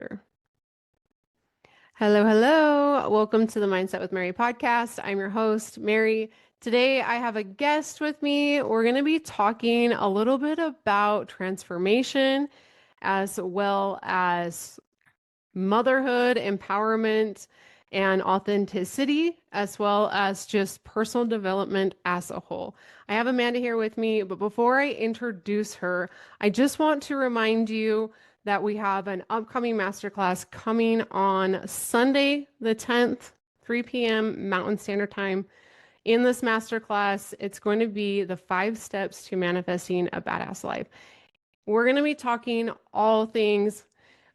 Sure. Hello, hello. Welcome to the Mindset with Mary podcast. I'm your host, Mary. Today I have a guest with me. We're going to be talking a little bit about transformation as well as motherhood, empowerment, and authenticity, as well as just personal development as a whole. I have Amanda here with me, but before I introduce her, I just want to remind you that we have an upcoming masterclass coming on Sunday, the 10th, 3 p.m. Mountain Standard Time. In this masterclass, it's going to be the 5 steps to manifesting a badass life. We're going to be talking all things.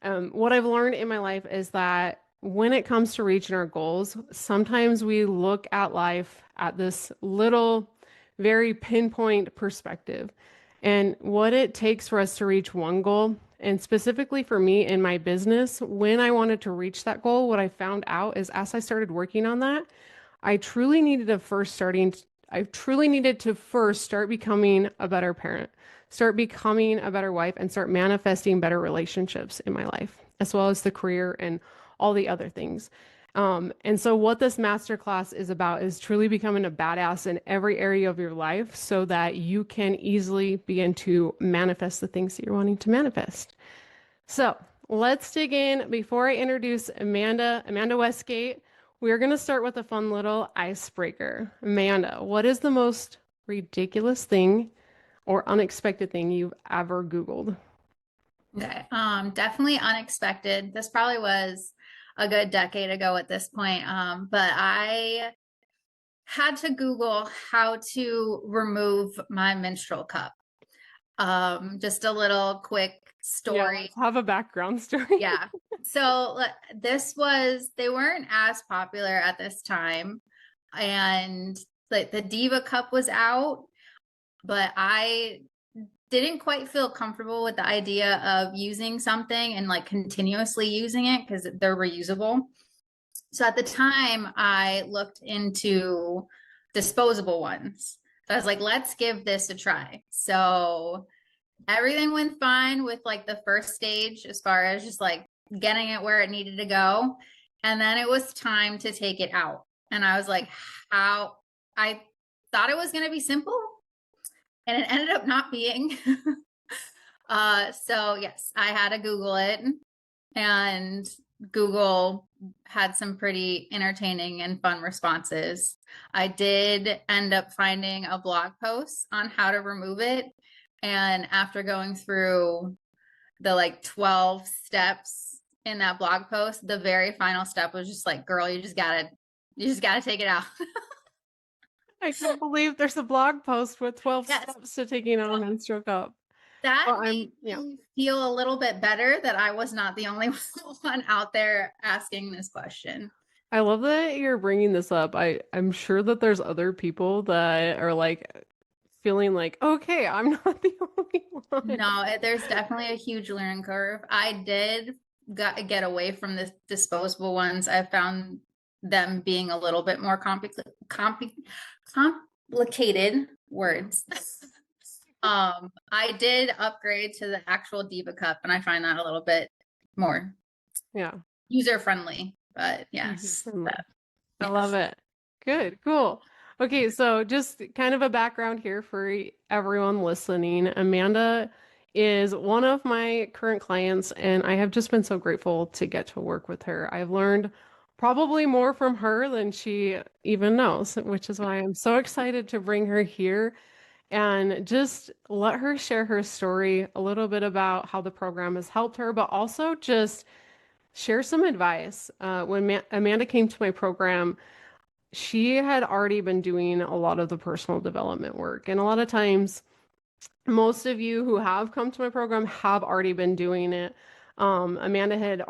What I've learned in my life is that when it comes to reaching our goals, sometimes we look at life at this little, very pinpoint perspective. And what it takes for us to reach one goal, and specifically for me in my business, when I wanted to reach that goal, what I found out is as I started working on that, I truly needed to first start becoming a better parent, start becoming a better wife, and start manifesting better relationships in my life, as well as the career and all the other things. And so what this masterclass is about is truly becoming a badass in every area of your life so that you can easily begin to manifest the things that you're wanting to manifest. So let's dig in. Before I introduce Amanda Westgate, we're going to start with a fun little icebreaker. Amanda, what is the most ridiculous thing or unexpected thing you've ever Googled? Okay. Definitely unexpected. This probably was a good decade ago at this point. But I had to Google how to remove my menstrual cup. Just a little quick Yeah, story. let's have a background story. Yeah. So they weren't as popular at this time. And like the Diva cup was out, but I didn't quite feel comfortable with the idea of using something and like continuously using it because they're reusable. So at the time, I looked into disposable ones. So I was like, let's give this a try. So everything went fine with like the first stage as far as just like getting it where it needed to go. And then it was time to take it out. And I was like, how I thought it was going to be simple and it ended up not being. So yes, I had to Google it, and Google had some pretty entertaining and fun responses. I did end up finding a blog post on how to remove it. And after going through the like 12 steps in that blog post, the very final step was just like, girl, you just gotta take it out. I can't believe there's a blog post with 12 Yes. steps to taking out a menstrual cup. That Well, made yeah. me feel a little bit better that I was not the only one out there asking this question. I love that you're bringing this up. I'm sure that there's other people that are like feeling like, okay, I'm not the only one. No, there's definitely a huge learning curve. I did get away from the disposable ones. I found them being a little bit more complicated words. I did upgrade to the actual Diva cup, and I find that a little bit more Yeah. user friendly. But yes, User-friendly. I love it. Good, cool. Okay, so just kind of a background here for everyone listening. Amanda is one of my current clients, and I have just been so grateful to get to work with her. I've learned probably more from her than she even knows, which is why I'm so excited to bring her here and just let her share her story, a little bit about how the program has helped her, but also just share some advice. When Amanda came to my program, she had already been doing a lot of the personal development work. And a lot of times, most of you who have come to my program have already been doing it. Amanda had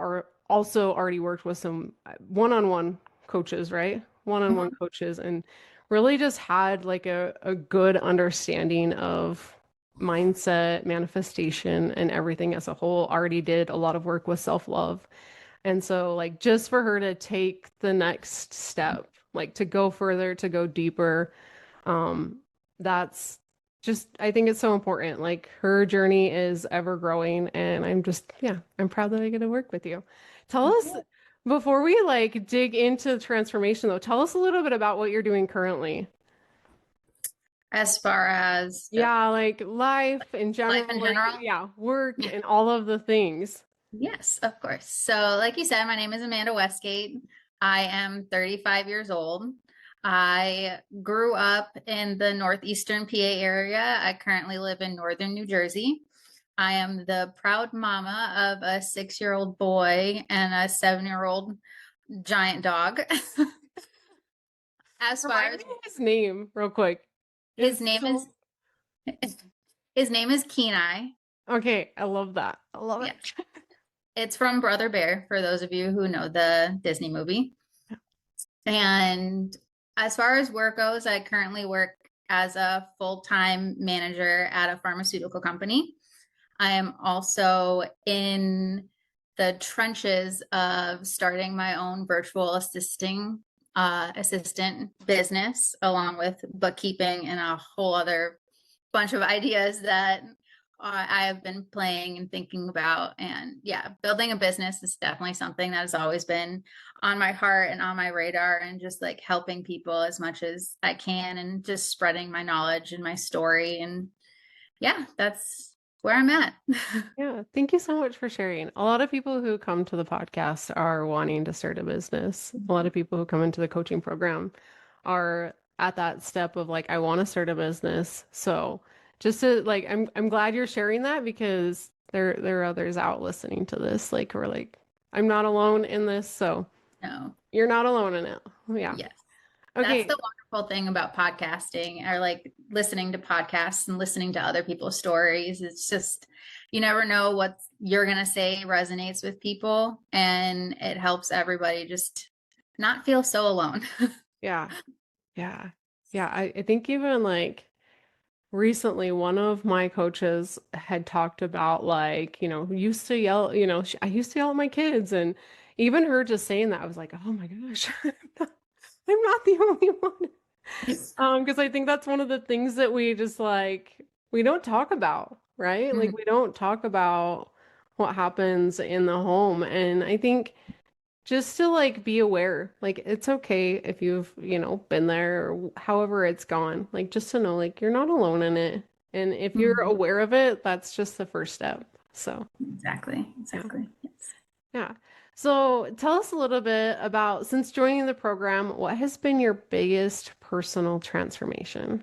also already worked with some one-on-one coaches, right? One-on-one coaches, and really just had like a good understanding of mindset, manifestation, and everything as a whole. Already did a lot of work with self-love. And so, like, just for her to take the next step, like to go further, to go deeper, um, that's just I think it's so important. Like her journey is ever growing and I'm just yeah, I'm proud that I get to work with you. Tell us before we like dig into transformation though, tell us a little bit about what you're doing currently. As far as Yeah, like life in life general, in like general, yeah, work and all of the things. yes, of course. So, like you said, my name is Amanda Westgate. I am 35 years old. I grew up in the northeastern PA area. I currently live in northern New Jersey. I am the proud mama of a 6-year-old boy and a 7-year-old giant dog. As far Remind as me of his name real quick. his Is name is so his name is Kenai. okay, I love that. I love Yeah, it. it's from Brother Bear for those of you who know the Disney movie. And as far as work goes, I currently work as a full-time manager at a pharmaceutical company. I am also in the trenches of starting my own virtual assistant business, along with bookkeeping and a whole other bunch of ideas that I have been playing and thinking about. And yeah, building a business is definitely something that has always been on my heart and on my radar, and just like helping people as much as I can and just spreading my knowledge and my story. And yeah, that's where I'm at. Yeah, thank you so much for sharing. A lot of people who come to the podcast are wanting to start a business. A lot of people who come into the coaching program are at that step of like, I want to start a business. So just to like, I'm glad you're sharing that because there are others out listening to this. Like, we're like, I'm not alone in this, so No, you're not alone in it. Yeah. yes. That's Okay. the wonderful thing about podcasting, or like listening to podcasts and listening to other people's stories. It's just, you never know what you're going to say resonates with people, and it helps everybody just not feel so alone. Yeah. Yeah. Yeah. I think even like recently, one of my coaches had talked about like, used to yell, I used to yell at my kids and even her just saying that, I was like, oh my gosh, I'm not the only one. Because I think that's one of the things that we just like, we don't talk about, right? Like Mhm. we don't talk about what happens in the home. And I think just to like be aware, like it's okay if you've, been there or however it's gone. Like just to know like you're not alone in it. And if you're Mhm. aware of it, that's just the first step. So, Exactly. yeah. Exactly. Yes. Yeah. So, tell us a little bit about since joining the program, what has been your biggest personal transformation?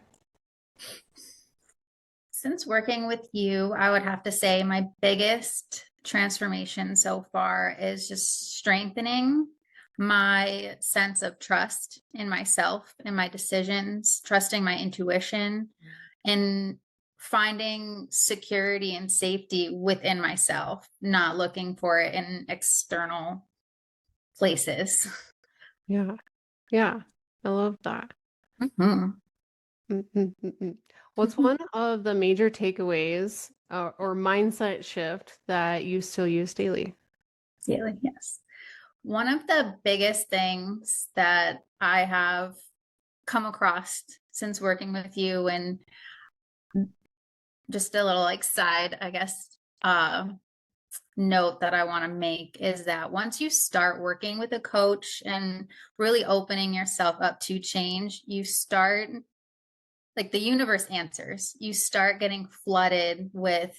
Since working with you, I would have to say my biggest transformation so far is just strengthening my sense of trust in myself and my decisions, trusting my intuition, and finding security and safety within myself, not looking for it in external places. Yeah. Yeah. I love that. Mhm. Mm-mm-mm-mm. What's one of the major takeaways or mindset shift that you still use daily? Daily, yes. One of the biggest things that I have come across since working with you, and just a little like side, I guess, uh, note that I want to make is that once you start working with a coach and really opening yourself up to change, you start like the universe answers. You start getting flooded with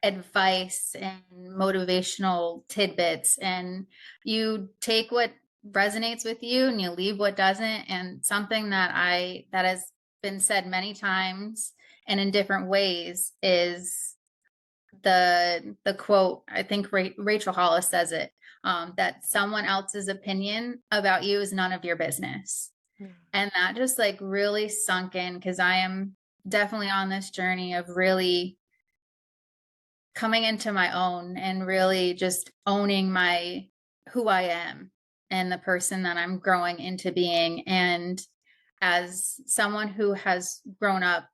advice and motivational tidbits, and you take what resonates with you and you leave what doesn't. And something that has been said many times and in different ways is the quote. I think Rachel Hollis says it, that someone else's opinion about you is none of your business. Yeah. And that just like really sunk in, because I am definitely on this journey of really coming into my own and really just owning my who I am and the person that I'm growing into being. And as someone who has grown up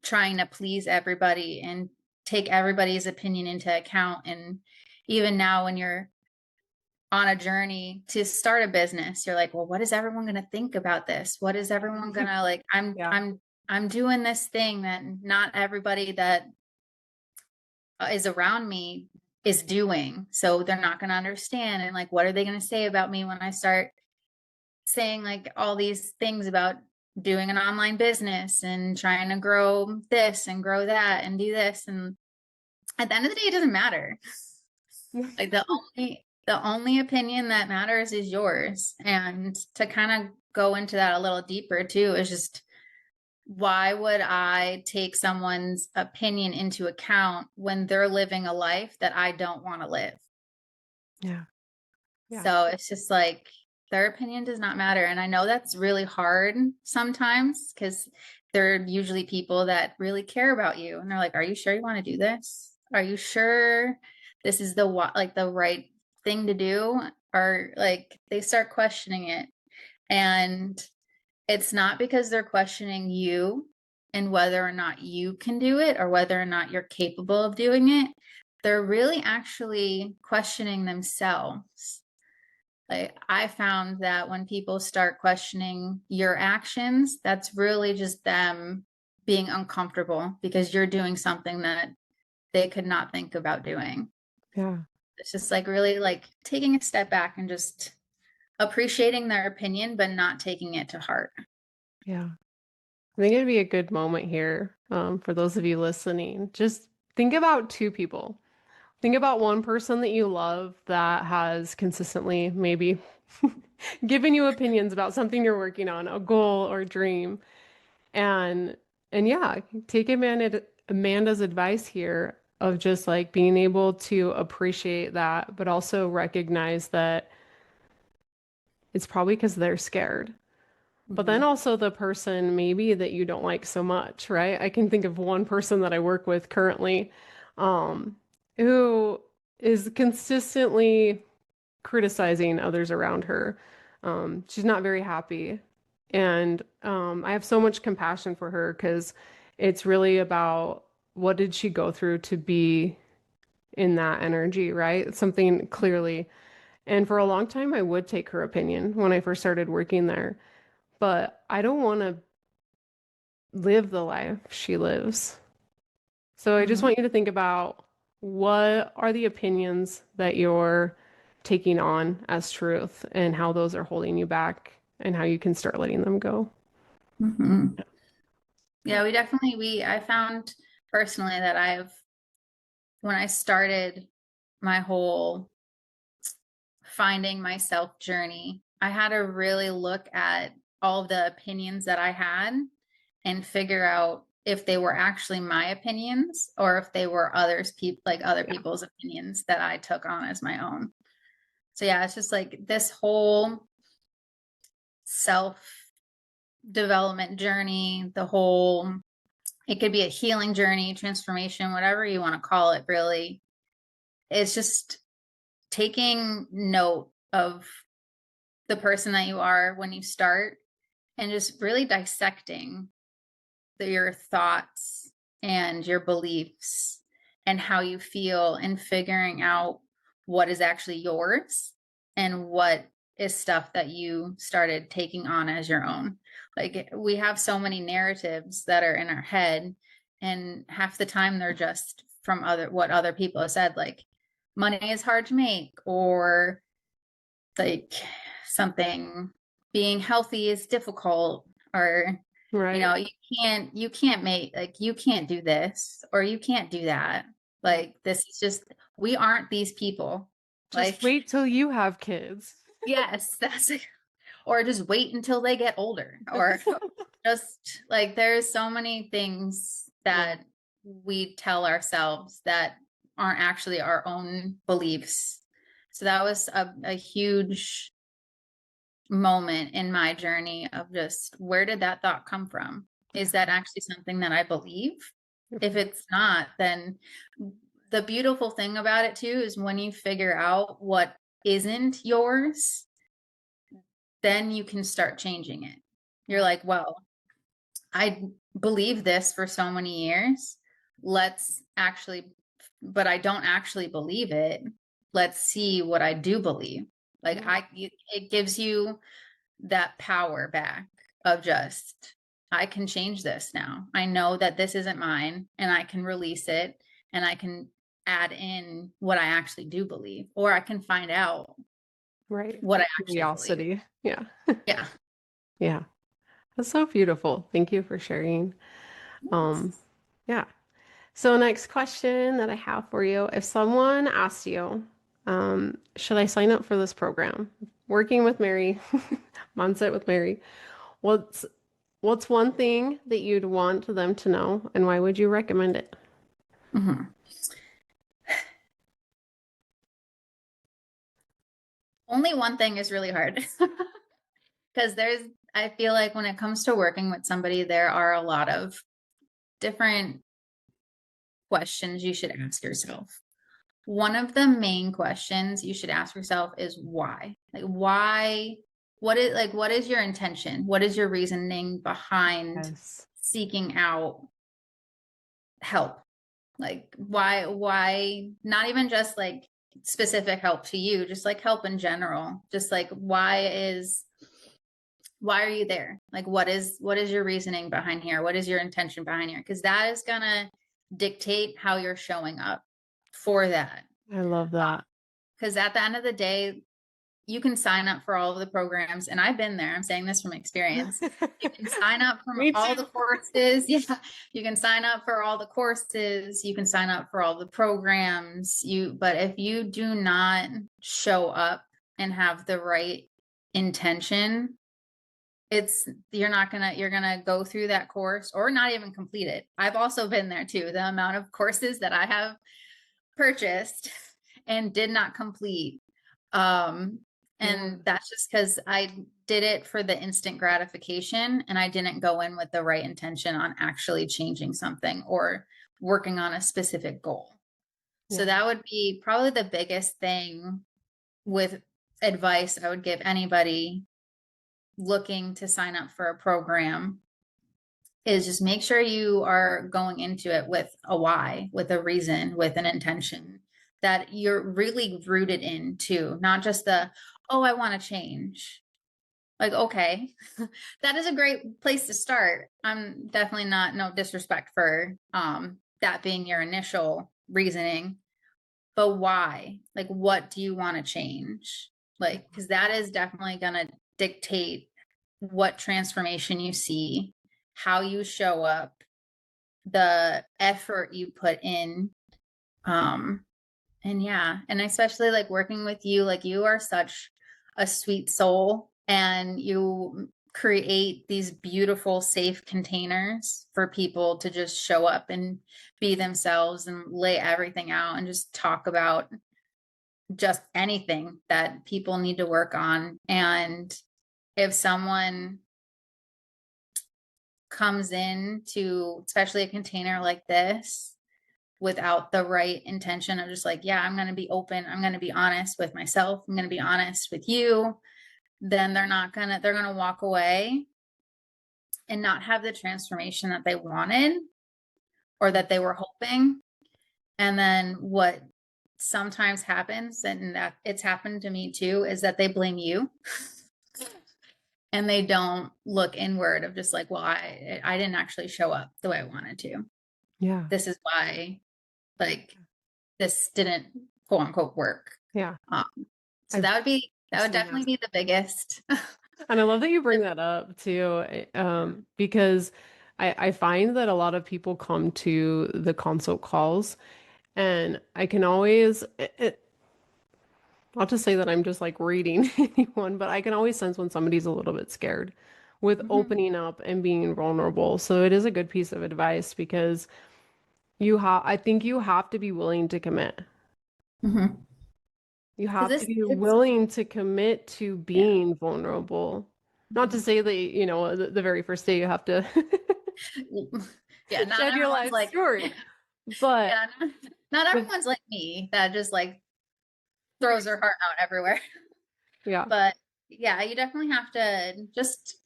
trying to please everybody and take everybody's opinion into account, and even now when you're on a journey to start a business, you're like, well, what is everyone going to think about this? What is everyone going to like? Yeah. I'm doing this thing that not everybody that is around me is doing. So they're not going to understand. And like, what are they going to say about me when I start saying like all these things about doing an online business and trying to grow this and grow that and do this? And at the end of the day, it doesn't matter. Like the only opinion that matters is yours. And to kind of go into that a little deeper too is just, why would I take someone's opinion into account when they're living a life that I don't want to live? Yeah. Yeah. So it's just like their opinion does not matter. And I know that's really hard sometimes because they're usually people that really care about you. And they're like, are you sure you want to do this? Are you sure this is the right thing to do? Or like they start questioning it. And it's not because they're questioning you and whether or not you can do it or whether or not you're capable of doing it. They're really actually questioning themselves. Like I found that when people start questioning your actions, that's really just them being uncomfortable because you're doing something that they could not think about doing. Yeah. It's just like really like taking a step back and just appreciating their opinion, but not taking it to heart. Yeah. I think it'd be a good moment here, for those of you listening. Just think about two people. Think about one person that you love that has consistently maybe given you opinions about something you're working on, a goal or dream. And yeah, take Amanda's advice here of just like being able to appreciate that, but also recognize that it's probably because they're scared. But then Mhm. also the person maybe that you don't like so much, right? I can think of one person that I work with currently, um, who is consistently criticizing others around her. She's not very happy. And I have so much compassion for her because it's really about what did she go through to be in that energy, right? Something clearly. And for a long time, I would take her opinion when I first started working there. But I don't want to live the life she lives. So I just Mhm. want you to think about what are the opinions that you're taking on as truth and how those are holding you back and how you can start letting them go. Mhm. Yeah. Yeah, I found personally that when I started my whole finding myself journey, I had to really look at all of the opinions that I had and figure out if they were actually my opinions or if they were other Yeah. people's opinions that I took on as my own. So yeah, it's just like this whole self development journey, it could be a healing journey, transformation, whatever you want to call it, really. It's just taking note of the person that you are when you start and just really dissecting your thoughts and your beliefs and how you feel and figuring out what is actually yours and what is stuff that you started taking on as your own. Like we have so many narratives that are in our head, and half the time they're just from other people have said, like money is hard to make, or like something being healthy is difficult, or Right. you can't make, like you can't do this or you can't do that. Yeah. Like this is just, we aren't these people. Just Like wait till you have kids. yes, that's like, or just wait until they get older, or just like there's so many things Yeah. that we tell ourselves that aren't actually our own beliefs. So that was a huge moment in my journey of just, where did that thought come from? Is that actually something that I believe? If Mhm. it's not, then the beautiful thing about it too is when you figure out what isn't yours, then you can start changing it. You're Yeah. like, well, I believe this for so many years. Let's actually, but I don't actually believe it. Let's see what I do believe. Like Yeah. it gives you that power back of just I can change this now. I know that this isn't mine and I can release it and I can add in what I actually do believe, or I can find out Right. what I actually believe. Curiosity. Yeah. Yeah. Yeah. That's so beautiful. Thank you for sharing. Um, yeah. So next question that I have for you, if someone asks you, should I sign up for this program? Working with Mary, Mindset with Mary. What's what's one thing that you'd want them to know and why would you recommend it? Mhm. Only one thing is really hard because I feel like when it comes to working with somebody, there are a lot of different questions you should ask yourself. One of the main questions you should ask yourself is why? Like, why? What is your intention? What is your reasoning behind Yes. seeking out help? Like, why, not even just like specific help to you, just like help in general. Just like, why are you there? Like, what is your reasoning behind here? What is your intention behind here? Because that is gonna dictate how you're showing up for that. I love that. Because at the end of the day, you can sign up for all of the programs, and I've been there. I'm saying this from experience. You can sign up from Me all the too. courses. Yeah, you can sign up for all the courses. You can sign up for all the programs. But if you do not show up and have the right intention, you're gonna go through that course or not even complete it. I've also been there too. The amount of courses that I have purchased and did not complete. Um, Yeah. and that's just because I did it for the instant gratification and I didn't go in with the right intention on actually changing something or working on a specific goal. So Yeah. that would be probably the biggest thing with advice I would give anybody looking to sign up for a program is just make sure you are going into it with a why, with a reason, with an intention that you're really rooted in too, not just oh, I want to change. Like, okay, that is a great place to start. I'm definitely not, no disrespect for that being your initial reasoning, but why? Like, what do you want to change? Like, because that is definitely going to dictate what transformation you see, how you show up, the effort you put in. Um, and yeah, and especially like working with you, like you are such a sweet soul and you create these beautiful, safe containers for people to just show up and be themselves and lay everything out and just talk about just anything that people need to work on. And if someone comes in to, especially a container like this, without the right intention of just like, yeah, I'm going to be open, I'm going to be honest with myself, I'm going to be honest with you, then they're going to walk away and not have the transformation that they wanted or that they were hoping. And then what sometimes happens, and that it's happened to me too, is that they blame you and they don't look inward of just like, well, I didn't actually show up the way I wanted to. Yeah. This is why, like, this didn't quote unquote work. Yeah. Um, so I've that would seen definitely that. be the biggest. And I love that you bring that up too, because I find that a lot of people come to the consult calls, and I can always, not to say that I'm just like reading anyone, but I can always sense when somebody's a little bit scared with Mhm, opening up and being vulnerable. So it is a good piece of advice because I think you have to be willing to commit. mhm. You 'Cause have to this, be it's, willing to commit to yeah. being vulnerable. Not to Mhm. say that, the very first day you have to Yeah, not shed your everyone's life like, story, but yeah, not the, everyone's like me that just like throws their heart out everywhere. yeah, But yeah, you definitely have to just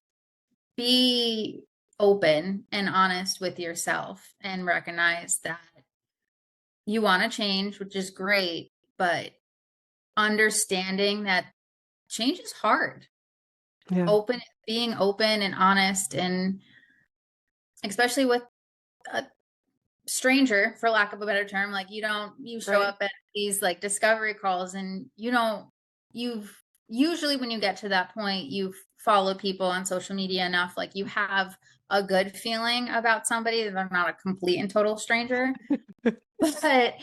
be open and honest with yourself and recognize that you want to change, which is great, but understanding that change is hard. yeah, Open, being open and honest and especially with a stranger, for lack of a better term. Like you show Right. up at these like discovery calls and you've usually when you get to that point, you've followed people on social media enough, like you have a good feeling about somebody, they're not a complete and total stranger. But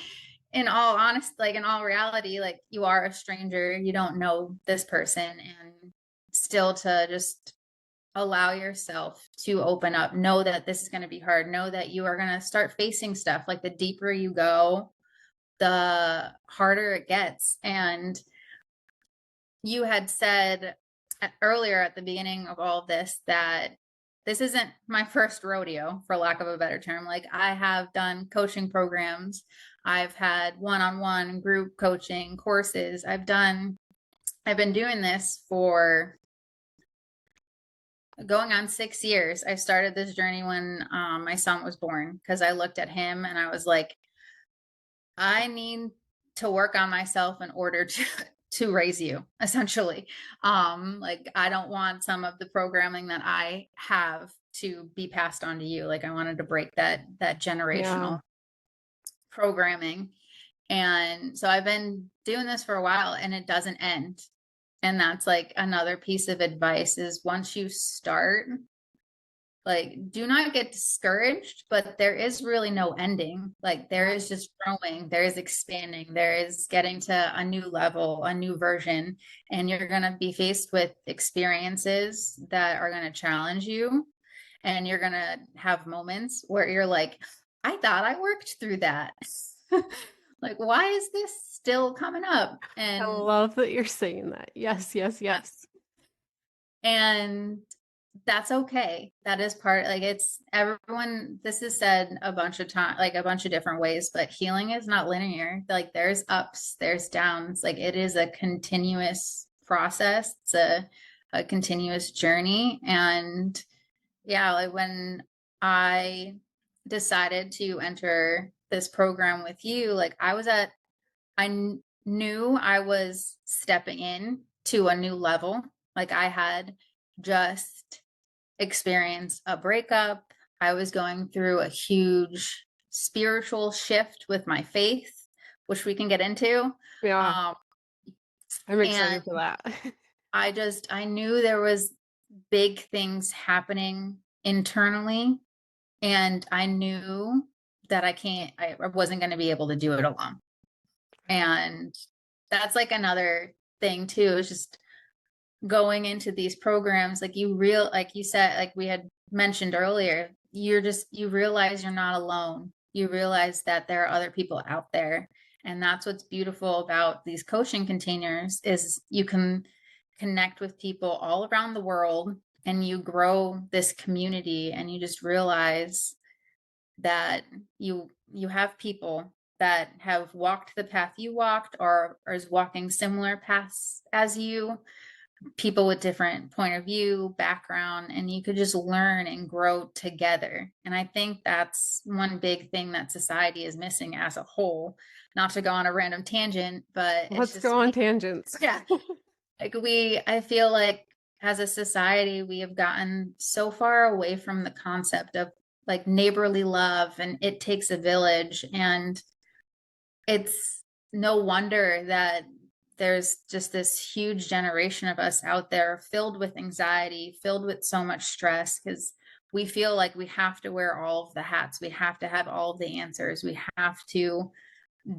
in all honest, like in all reality, like you are a stranger, you don't know this person, and still to just allow yourself to open up, know that this is going to be hard, know that you are going to start facing stuff. Like the deeper you go, the harder it gets. And you had said earlier at the beginning of all of this that this isn't my first rodeo, for lack of a better term. Like I have done coaching programs, I've had one-on-one group coaching courses, I've been doing this for going on 6 years. I started this journey when my son was born, because I looked at him and I was like, I need to work on myself in order to to raise you, essentially. Like I don't want some of the programming that I have to be passed on to you. Like I wanted to break that Yeah. generational programming. And so I've been doing this for a while and it doesn't end. And that's like another piece of advice is once you start, like do not get discouraged, but there is really no ending. Like there Yeah. is just growing, there is expanding, there is getting to a new level, a new version, and you're going to be faced with experiences that are going to challenge you, and you're going to have moments where you're like, I thought I worked through that. Like why is this still coming up? I And love that you're saying that. Yes, yes, yes. and that's okay. That is part, like it's everyone, this is said a bunch of times, like a bunch of different ways, but healing is not linear. Like there's ups, there's downs. Like it is a continuous process. It's a continuous journey. And yeah, like when I decided to enter this program with you, like knew I was stepping in to a new level. Like I had just experienced a breakup. I was going through a huge spiritual shift with my faith, which we can get into. Yeah. Um, I'm and excited for that. I knew there was big things happening internally, and I knew that I wasn't going to be able to do it alone. And that's like another thing too, is just going into these programs, like like you said, like we had mentioned earlier, you realize you're not alone. You realize that there are other people out there. And that's what's beautiful about these coaching containers is you can connect with people all around the world, and you grow this community, and you just realize that you have people that have walked the path you walked, or is walking similar paths as you, people with different point of view, background, and you could just learn and grow together. And I think that's one big thing that society is missing as a whole. Not to go on a random tangent, but it's Let's just, go on tangents. yeah, like I feel like as a society, we have gotten so far away from the concept of like neighborly love and it takes a village. And it's no wonder that there's just this huge generation of us out there filled with anxiety, filled with so much stress, because we feel like we have to wear all of the hats. We have to have all of the answers. We have to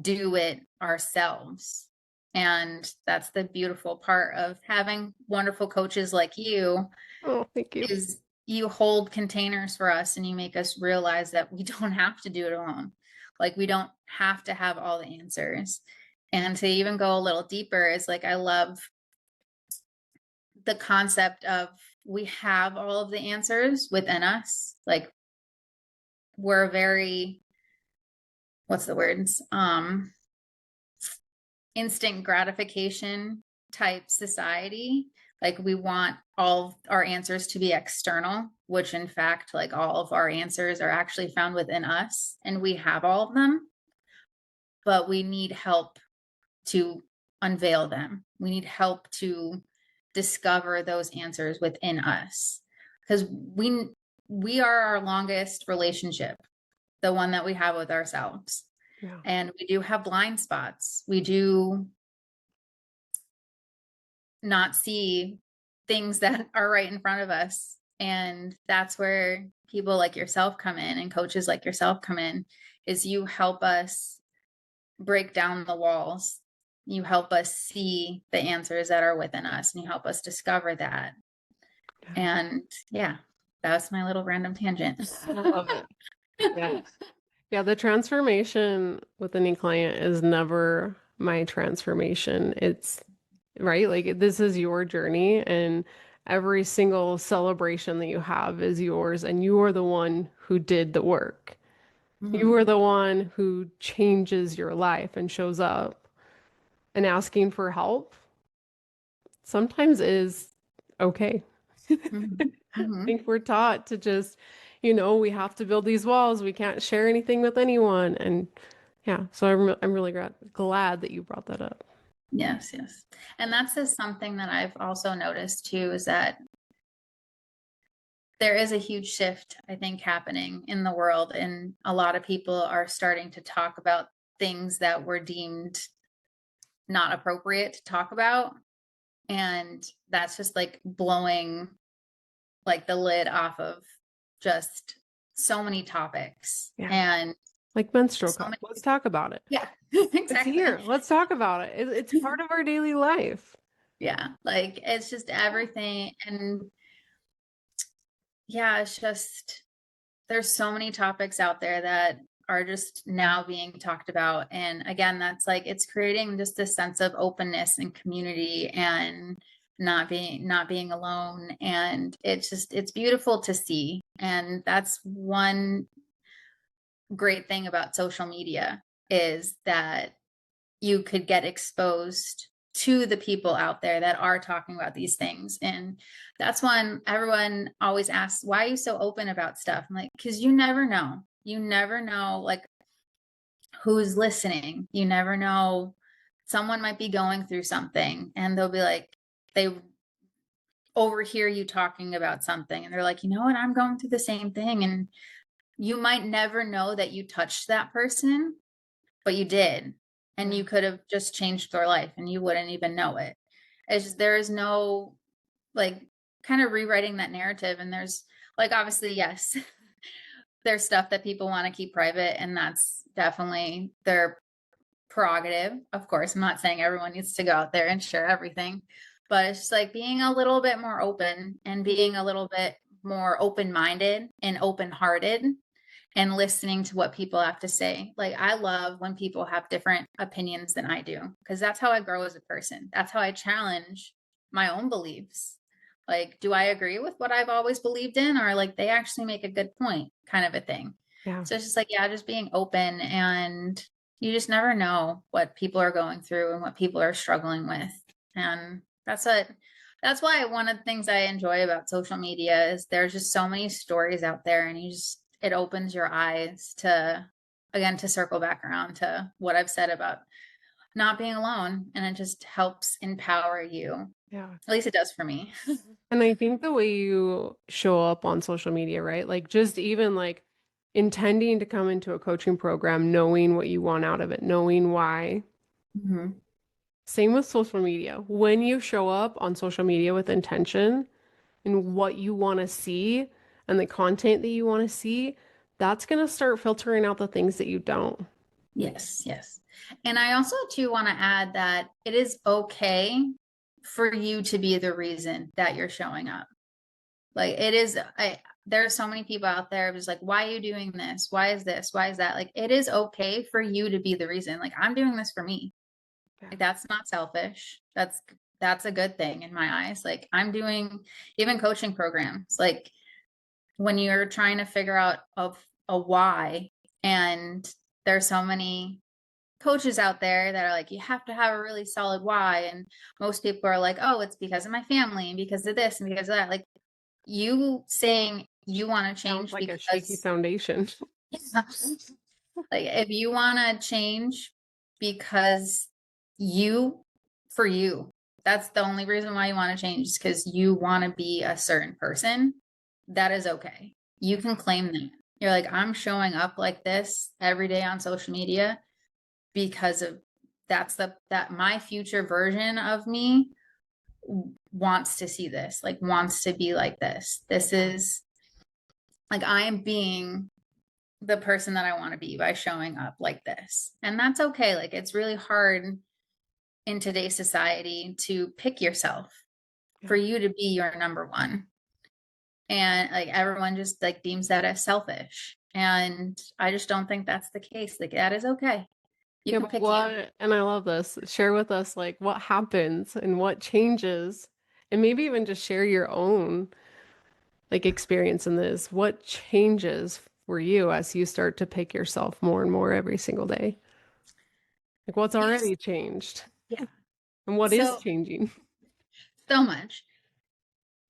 do it ourselves. And that's the beautiful part of having wonderful coaches like you, Oh, thank you. is you hold containers for us and you make us realize that we don't have to do it alone. Like we don't have to have all the answers. And to even go a little deeper is like I love the concept of we have all of the answers within us. Like we're very, what's the words? Instant gratification type society. Like we want all our answers to be external, which in fact, like all of our answers are actually found within us, and we have all of them, but we need help to unveil them. We need help to discover those answers within us, because we are our longest relationship, the one that we have with ourselves. Yeah. And we do have blind spots. We do not see things that are right in front of us. And that's where people like yourself come in and coaches like yourself come in, is you help us break down the walls. You help us see the answers that are within us and you help us discover that. Yeah. And yeah, that's my little random tangent. I love it. Yeah. Yeah, the transformation with any client is never my transformation. It's right. Like this is your journey, and every single celebration that you have is yours, and you are the one who did the work. You Mhm. are the one who changes your life and shows up, and asking for help sometimes is okay. Mhm. I Mhm. think we're taught to just, we have to build these walls. We can't share anything with anyone. And yeah, so I'm really glad that you brought that up. Yes, yes. And that's just something that I've also noticed too, is that there is a huge shift, I think, happening in the world. And a lot of people are starting to talk about things that were deemed not appropriate to talk about. And that's just like blowing like the lid off of just so many topics Yeah. and Like menstrual so cup. many Let's people. talk about it. Yeah, It's exactly. here. Let's talk about it. It's part of our daily life. Yeah, like it's just everything. And yeah, it's just there's so many topics out there that are just now being talked about. And again, that's like it's creating just a sense of openness and community and not being alone. And it's beautiful to see. And that's one great thing about social media, is that you could get exposed to the people out there that are talking about these things. And that's when everyone always asks, why are you so open about stuff? I'm like, because you never know. You never know like who's listening. You never know. Someone might be going through something and they'll be like, they overhear you talking about something and they're like, you know what, I'm going through the same thing. And you might never know that you touched that person, but you did. And Yeah. you could have just changed their life and you wouldn't even know it. It's just, there is no like kind of rewriting that narrative. And there's like, obviously, yes, there's stuff that people want to keep private, and that's definitely their prerogative. Of course, I'm not saying everyone needs to go out there and share everything, but it's just like being a little bit more open and being a little bit more open minded and open hearted and listening to what people have to say. Like, I love when people have different opinions than I do, because that's how I grow as a person. That's how I challenge my own beliefs. Like, do I agree with what I've always believed in, or like they actually make a good point, kind of a thing. Yeah. So it's just like, yeah, just being open, and you just never know what people are going through and what people are struggling with. And that's why one of the things I enjoy about social media is there's just so many stories out there, and it opens your eyes to, again, to circle back around to what I've said about not being alone, and it just helps empower you. Yeah. At least it does for me. And I think the way you show up on social media, right? Like just even like intending to come into a coaching program, knowing what you want out of it, knowing why. Mm-hmm. Same with social media. When you show up on social media with intention and what you want to see and the content that you want to see, that's going to start filtering out the things that you don't. Yes, yes. And I also too want to add that it is okay for you to be the reason that you're showing up. Like it is, there are so many people out there who's like, why are you doing this? Why is this? Why is that? Like, it is okay for you to be the reason. Like, I'm doing this for me. Yeah. Like, that's not selfish. That's a good thing in my eyes. Like, I'm doing even coaching programs. Like, when you're trying to figure out a why, and there's so many coaches out there that are like, you have to have a really solid why. And most people are like, oh, it's because of my family and because of this and because of that. Like, you saying you want to Sounds change like a shaky because foundation. like if you want to change because you for you, that's the only reason why you want to change, is because you want to be a certain person. That is okay. You can claim that. You're like, I'm showing up like this every day on social media because of that my future version of me wants to see this, like wants to be like this. This Yeah. is like I am being the person that I want to be by showing up like this. And that's okay. Like it's really hard in today's society to pick yourself for Yeah. you to be your number one. And like everyone just like deems that as selfish. And I just don't think that's the case. Like that is okay. You Yeah, can but pick you. what, and I love this, share with us like what happens and what changes, and maybe even just share your own like experience in this. What changes for you as you start to pick yourself more and more every single day? Like what's You already changed yeah. and what is So changing? so much.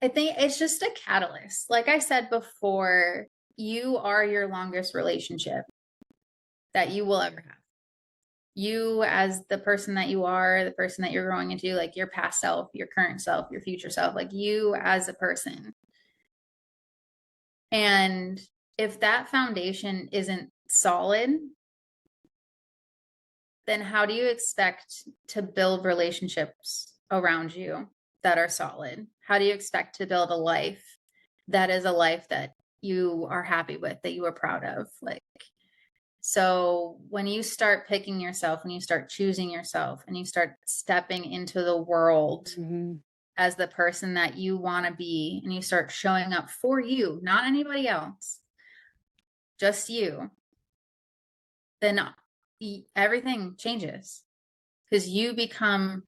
I think it's just a catalyst. Like I said before, you are your longest relationship that you will ever have. You, as the person that you are, the person that you're growing into, like your past self, your current self, your future self, like you as a person. And if that foundation isn't solid, then how do you expect to build relationships around you that are solid? How do you expect to build a life that is a life that you are happy with, that you are proud of? Like, so when you start picking yourself, when you start choosing yourself, and you start stepping into the world Mhm. as the person that you want to be, and you start showing up for you, not anybody else, just you, then everything changes because you become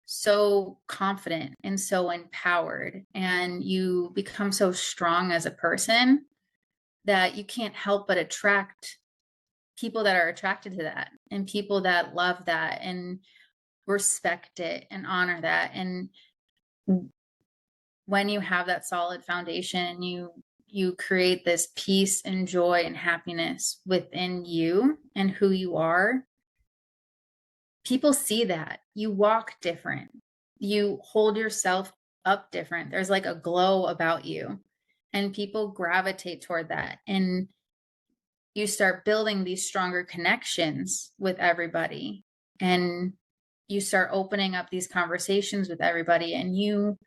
so confident and so empowered, and you become so strong as a person that you can't help but attract people that are attracted to that, and people that love that and respect it and honor that. And when you have that solid foundation, you create this peace and joy and happiness within you and who you are. People see that. You walk different. You hold yourself up different. There's like a glow about you, and people gravitate toward that. And you start building these stronger connections with everybody. And you start opening up these conversations with everybody, and you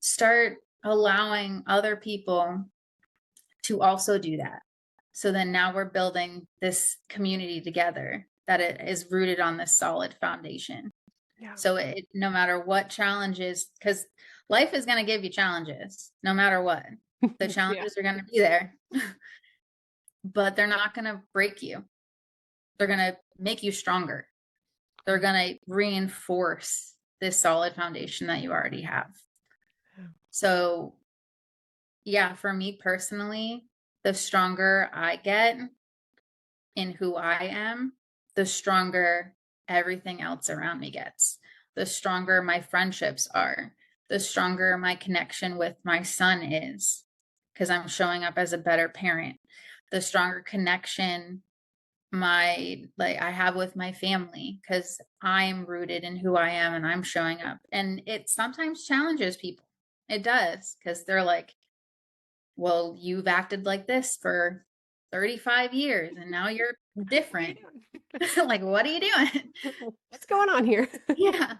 start allowing other people to also do that. So then now we're building this community together that it is rooted on this solid foundation. Yeah. So no matter what challenges, because life is going to give you challenges, no matter what. The Yeah. challenges are going to be there, but they're not going to break you. They're going to make you stronger. They're going to reinforce this solid foundation that you already have. So, yeah, for me personally, the stronger I get in who I am, the stronger everything else around me gets. The stronger my friendships are, the stronger my connection with my son is, because I'm showing up as a better parent. The stronger connection I have with my family, because I'm rooted in who I am and I'm showing up. And it sometimes challenges people. It does, because they're like, well, you've acted like this for 35 years and now you're What are you different. Like, what are you doing? doing? What's going on here? Yeah.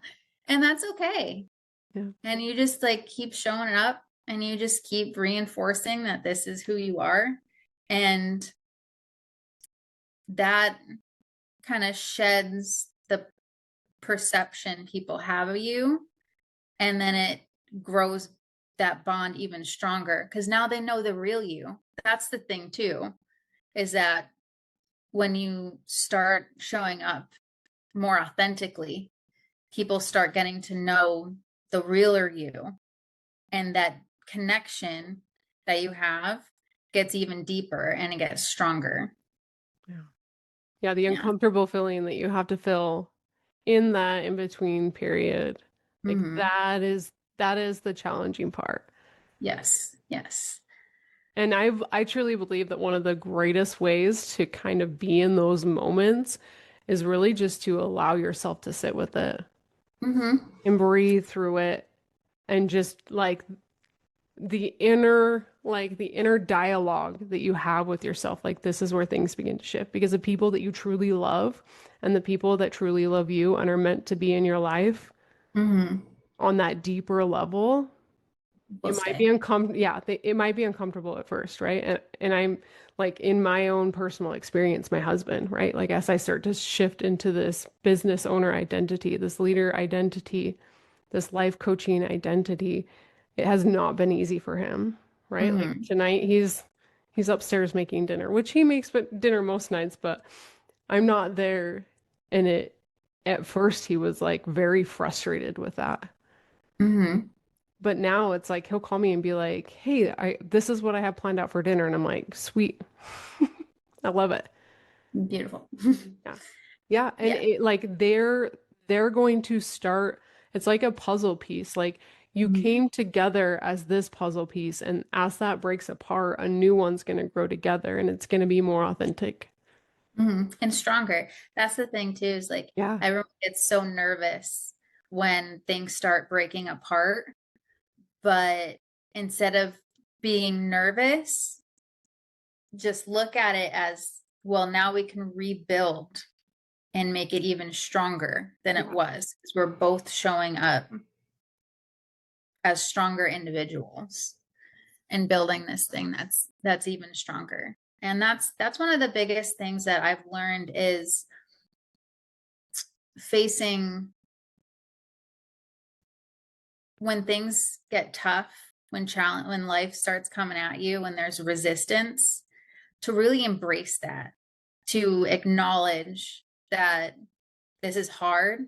And that's okay. Yeah. And you just like keep showing up, and you just keep reinforcing that this is who you are. And that kind of sheds the perception people have of you. And then it grows that bond even stronger, because now they know the real you. That's the thing, too, is that when you start showing up more authentically, people start getting to know the realer you, and that connection that you have gets even deeper and it gets stronger. Yeah. Yeah, the Yeah. uncomfortable feeling that you have to feel in that in between period. Like Hmm. that is the challenging part. Yes. Yes. And I truly believe that one of the greatest ways to kind of be in those moments is really just to allow yourself to sit with it Hmm. and breathe through it and just like the inner dialogue that you have with yourself, like this is where things begin to shift because the people that you truly love and the people that truly love you and are meant to be in your life Mm-hmm. on that deeper level, We'll it might be stay. uncomfortable. Yeah, it might be uncomfortable at first, right? And I'm like in my own personal experience, my husband, right? Like as I start to shift into this business owner identity, this leader identity, this life coaching identity, it has not been easy for him, right? Like Mm-hmm. tonight he's upstairs making dinner, which he makes dinner most nights, but I'm not there. And it at first he was like very frustrated with that. Mm-hmm. But now it's like he'll call me and be like, "Hey, I this is what I have planned out for dinner." And I'm like, "Sweet. I love it." Beautiful. Yeah. Yeah, and Yeah. it like they're going to start it's like a puzzle piece. Like you Mm-hmm. came together as this puzzle piece and as that breaks apart, a new one's going to grow together and it's going to be more authentic. Mm-hmm. And stronger. That's the thing too, is like Yeah. everyone gets so nervous when things start breaking apart. But instead of being nervous, just look at it as, well, now we can rebuild and make it even stronger than it Yeah. was because we're both showing up as stronger individuals and building this thing that's even stronger. And that's one of the biggest things that I've learned is facing when things get tough, when life starts coming at you, when there's resistance, to really embrace that, to acknowledge that this is hard,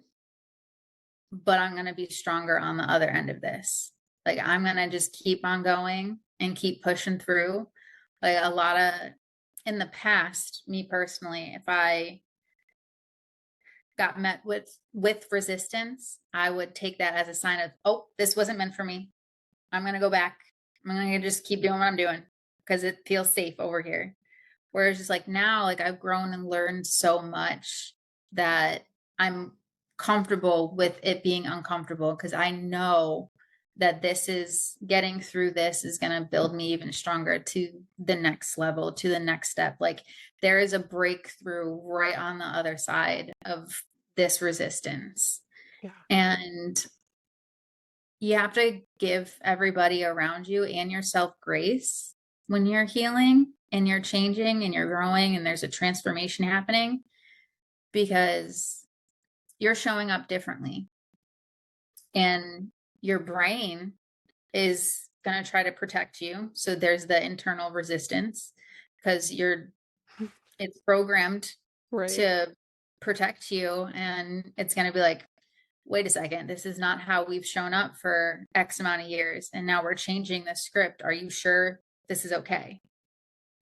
but I'm going to be stronger on the other end of this. Like I'm going to just keep on going and keep pushing through. Like a lot of in the past, me personally, if I got met with resistance, I would take that as a sign of, oh, this wasn't meant for me. I'm going to go back. I'm going to just keep doing what I'm doing because it feels safe over here. Whereas just like now, like I've grown and learned so much that I'm comfortable with it being uncomfortable because I know that this is getting through this is going to build me even stronger to the next level, to the next step. Like there is a breakthrough right on the other side of this resistance. Yeah. And you have to give everybody around you and yourself grace when you're healing and you're changing and you're growing and there's a transformation happening because you're showing up differently and your brain is going to try to protect you. So there's the internal resistance because it's programmed Right. to protect you and it's going to be like, wait a second, this is not how we've shown up for X amount of years. And now we're changing the script. Are you sure this is okay?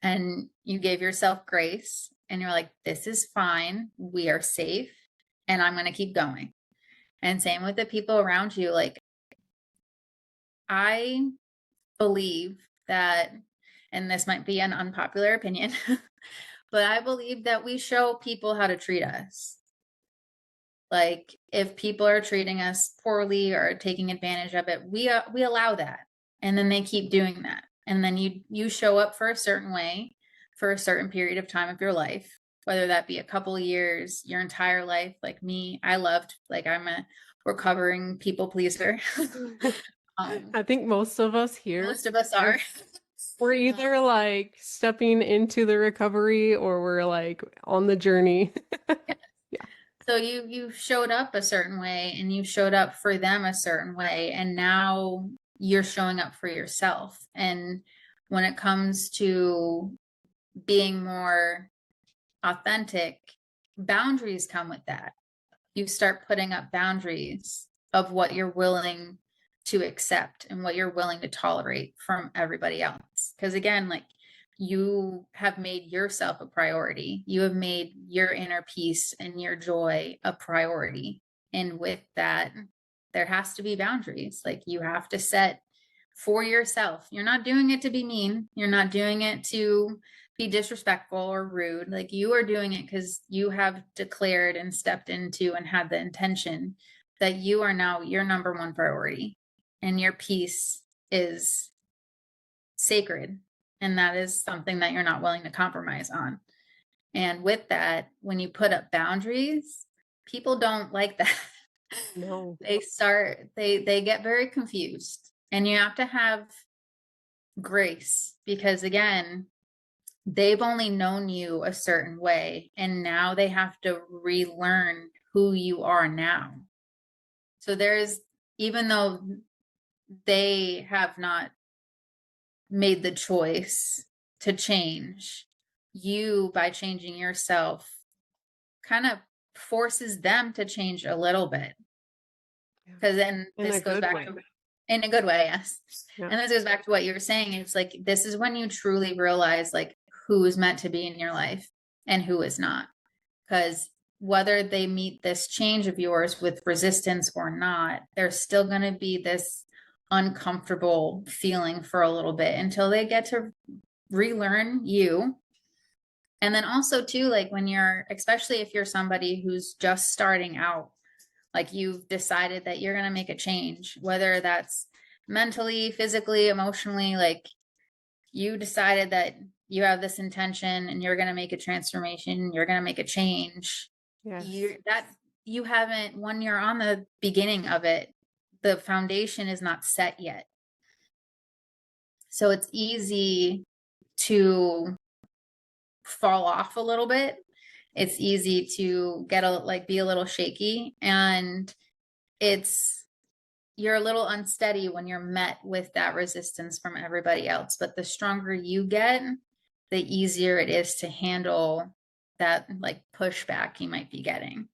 And you gave yourself grace and you're like, this is fine. We are safe. And I'm going to keep going. And same with the people around you. Like, I believe that, and this might be an unpopular opinion, but I believe that we show people how to treat us. Like if people are treating us poorly or taking advantage of it, we allow that, and then they keep doing that, and then you show up for a certain way for a certain period of time of your life, whether that be a couple of years, your entire life. Like me, I loved like I'm a recovering people pleaser. um, I think most of us here Most of us are are. we're Um, either like stepping into the recovery or we're like on the journey. Yeah. So you showed up a certain way and you showed up for them a certain way and now you're showing up for yourself. And when it comes to being more authentic, boundaries come with that. You start putting up boundaries of what you're willing to accept and what you're willing to tolerate from everybody else. Because again, like you have made yourself a priority, you have made your inner peace and your joy a priority. And with that, there has to be boundaries. Like you have to set for yourself. You're not doing it to be mean, you're not doing it to be disrespectful or rude. Like you are doing it because you have declared and stepped into and had the intention that you are now your number one priority and your peace is sacred. And that is something that you're not willing to compromise on. And with that, when you put up boundaries, people don't like that. No. They get very confused. And you have to have grace because again, they've only known you a certain way and now they have to relearn who you are now. So even though they have not made the choice to change, you, by changing yourself, kind of forces them to change a little bit. Yeah. Because then In a this goes good back way. to, in a good way, yes. Yeah. And this goes back to what you were saying. It's like, this is when you truly realize like who is meant to be in your life and who is not. Because whether they meet this change of yours with resistance or not, there's still going to be this uncomfortable feeling for a little bit until they get to relearn you. And then also too, like when you're, especially if you're somebody who's just starting out, like you've decided that you're going to make a change, whether that's mentally, physically, emotionally, like you decided that you have this intention and you're going to make a transformation, you're going to make a change. Yes. You haven't, when you're on the beginning of it, the foundation is not set yet. So it's easy to fall off a little bit. It's easy to be a little shaky, and you're a little unsteady when you're met with that resistance from everybody else. But the stronger you get, the easier it is to handle that like pushback you might be getting.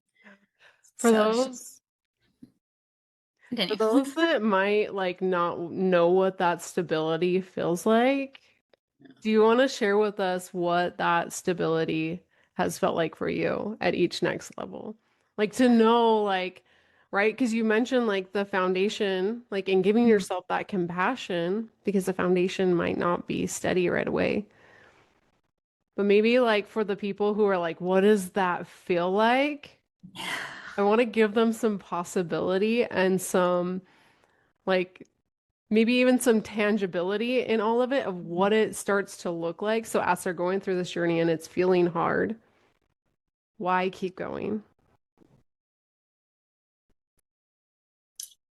For So those For continue. those that might like not know what that stability feels like, do you want to share with us what that stability has felt like for you at each next level? Like to know like, right? Because you mentioned like the foundation, like in giving yourself that compassion because the foundation might not be steady right away. But maybe like for the people who are like, what does that feel like? I want to give them some possibility and some like maybe even some tangibility in all of it of what it starts to look like. So as they're going through this journey and it's feeling hard, why keep going?